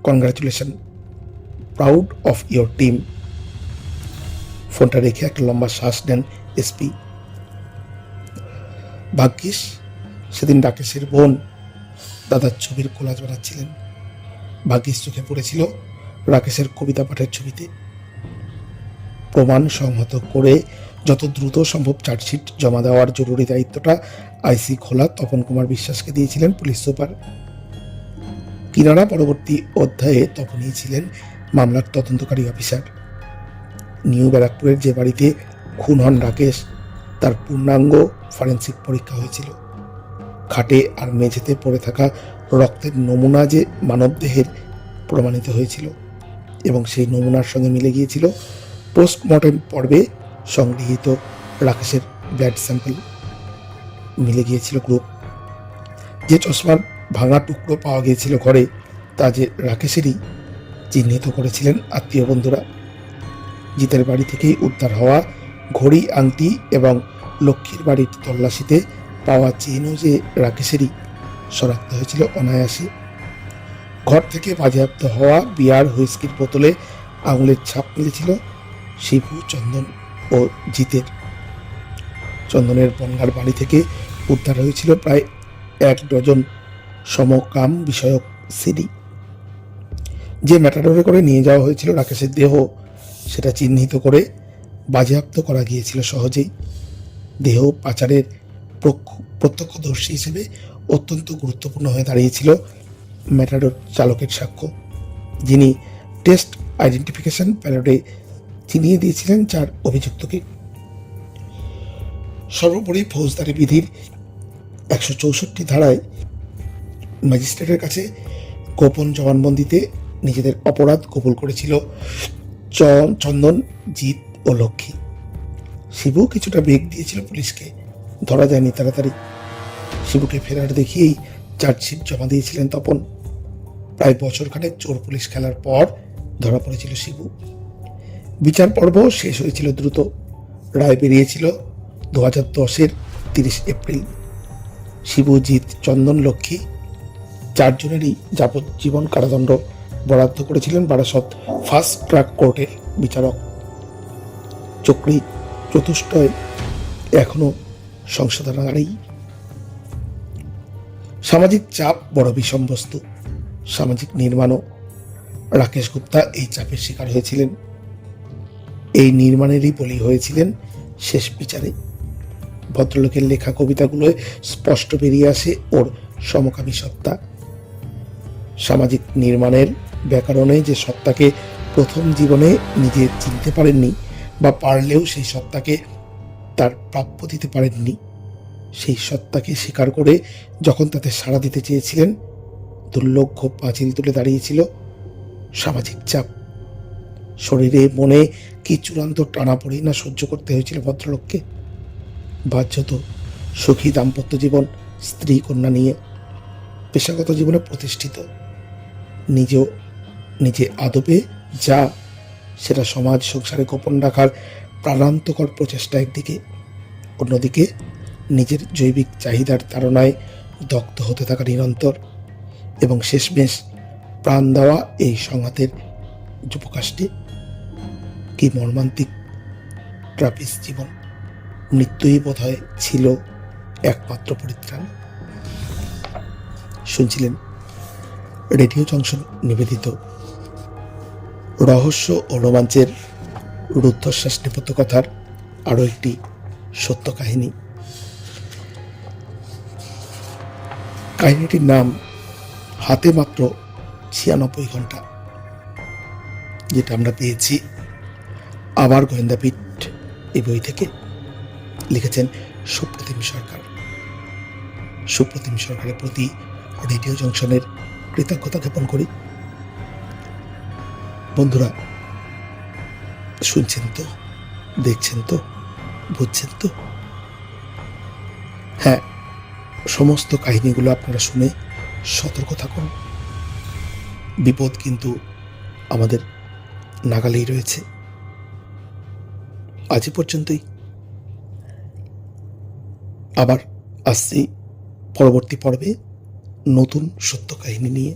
congratulation, proud of your team. ফোনটা রেখে একটা লম্বা শ্বাস নেন এসপি। ভাগ্যিস সেদিন রাকেশের বোন দাদার ছবির কোলাজ বানাচ্ছিলেন। ভাগ্যিস চোখে পড়েছিল রাকেশের কবিতা পাঠের ছবিতে। প্রমাণ সংহত করে যত দ্রুত সম্ভব চার্জশিট জমা দেওয়ার জরুরি দায়িত্বটা আইসি খোলা তপন কুমার বিশ্বাসকে দিয়েছিলেন পুলিশ সুপার। কিনারা পরবর্তী অধ্যায়ে তপনই ছিলেন মামলার তদন্তকারী অফিসার। নিউ ব্যারাকপুরের যে বাড়িতে খুন হন রাকেশ, তার পূর্ণাঙ্গ ফরেন্সিক পরীক্ষা হয়েছিল। খাটে আর মেঝেতে পড়ে থাকা রক্তের নমুনা যে মানবদেহের প্রমাণিত হয়েছিল এবং সেই নমুনার সঙ্গে মিলে গিয়েছিল পোস্টমর্টেম পর্বে সংগৃহীত রাকেশের ব্লাড স্যাম্পল। মিলে গিয়েছিল গ্রুপ। যে চশমার ভাঙা টুকরো পাওয়া গিয়েছিল ঘরে, তা যে রাকেশেরই চিহ্নিত করেছিলেন আত্মীয় বন্ধুরা। জিতের বাড়ি থেকেই উদ্ধার হওয়া ঘড়ি, আংটি এবং লক্ষ্মীর বাড়ির তল্লাশিতে পাওয়া চেনও যে রাকেশেরই শনাক্ত হয়েছিল অনায়াসে। ঘর থেকে বাজেয়াপ্ত হওয়া বিয়ার হুইস্কির বোতলে আঙুলের ছাপ মিলেছিল শিবু, চন্দন ও জিতের। চন্দনের বনগার বাড়ি থেকে উদ্ধার হয়েছিল প্রায় 1 ডজন সমকাম বিষয়ক সিডি। যে ম্যাটাডোরে করে নিয়ে যাওয়া হয়েছিল রাকেশের দেহ, সেটা চিহ্নিত করে বাজেয়াপ্ত করা গিয়েছিল সহজেই। দেহ পাচারের প্রত্যক্ষদর্শী হিসেবে অত্যন্ত গুরুত্বপূর্ণ হয়ে দাঁড়িয়েছিল ম্যাটাডোর চালকের সাক্ষ্য, যিনি টেস্ট আইডেন্টিফিকেশন প্যারেডে চিনিয়ে দিয়েছিলেন 4 অভিযুক্তকে। সর্বোপরি ফৌজদারি বিধির 164 ধারায় ম্যাজিস্ট্রেটের কাছে গোপন জবানবন্দিতে নিজেদের অপরাধ কবুল করেছিল চন্দন, জিৎ ও লক্ষ্মী। শিবু কিছুটা বেগ দিয়েছিল পুলিশকে, ধরা যায়নি তাড়াতাড়ি। শিবুকে ফেরার দেখিয়েই চার্জশিট জমা দিয়েছিলেন তপন। প্রায় বছরখানেক চোর পুলিশ খেলার পর ধরা পড়েছিল শিবু। বিচার পর্ব শেষ হয়েছিল দ্রুত। রায় বেরিয়েছিল 2010-এর 30 এপ্রিল। শিবু, জিৎ, চন্দন, লক্ষ্মী চারজনেরই যাবজ্জীবন কারাদণ্ড বরাদ্দ করেছিলেন বারাসত ফাস্ট ট্র্যাক কোর্টের বিচারক। চক্রী চতুষ্টয় এখনো সংশোধনাগারেই। সামাজিক চাপ বড় বিষম বস্তু। সামাজিক নির্মাণও। রাকেশ গুপ্তা এই চাপের শিকার হয়েছিলেন। এই নির্মাণেরই বলি হয়েছিলেন শেষ বিচারে। ভদ্রলোকের লেখা কবিতাগুলোয় স্পষ্ট বেরিয়ে আসে ওর সমকামী সত্তা। সামাজিক নির্মাণের ব্যাকরণে যে সত্তাকে প্রথম জীবনে নিজে চিনতে পারেননি, বা পারলেও সেই সত্তাকে তার প্রাপ্য দিতে পারেননি, সেই সত্তাকে স্বীকার করে যখন তাতে সাড়া দিতে চেয়েছিলেন, দুর্লক্ষ পাঁচিল তুলে দাঁড়িয়েছিল সামাজিক চাপ। শরীরে মনে কি চূড়ান্ত টানাপোড়েন না সহ্য করতে হয়েছিল ভদ্রলোককে। বাধ্যত সুখী দাম্পত্য জীবন, স্ত্রী কন্যা নিয়ে, পেশাগত জীবনে প্রতিষ্ঠিত, নিজে আদবে যা সেটা সমাজ সংসারে গোপন রাখার প্রাণান্তকর প্রচেষ্টা একদিকে, অন্যদিকে নিজের জৈবিক চাহিদার তাড়নায় দগ্ধ হতে থাকা নিরন্তর, এবং শেষমেশ প্রাণ দেওয়া এই সংঘাতের যুবকাষ্ঠে। কি মর্মান্তিক ট্রাপিস জীবন! মৃত্যুই বোধহয় ছিল একমাত্র পরিত্রাণ। শুনছিলেন রেডিও জংশন নিবেদিত রহস্য ও রোমাঞ্চের রুদ্ধশ্বাস নেপথ্য কথার আরও একটি সত্য কাহিনী। কাহিনীটির নাম হাতে মাত্র 96 ঘন্টা, যেটা আমরা পেয়েছি আবার গোয়েন্দাপীঠ এই বই থেকে। লিখেছেন সুপ্রতিম সরকার। সুপ্রতিম সরকারের প্রতি রেডিও জংশনের কৃতজ্ঞতা জ্ঞাপন করি। বন্ধুরা, শুনছেন তো, দেখছেন তো, বুঝছেন তো? হ্যাঁ, সমস্ত কাহিনীগুলো আপনারা শুনে সতর্ক থাকুন। বিপদ কিন্তু আমাদের নাগালেই রয়েছে। আজ পর্যন্তই। আবার আসছি পরবর্তী পর্বে নতুন সত্য কাহিনী নিয়ে।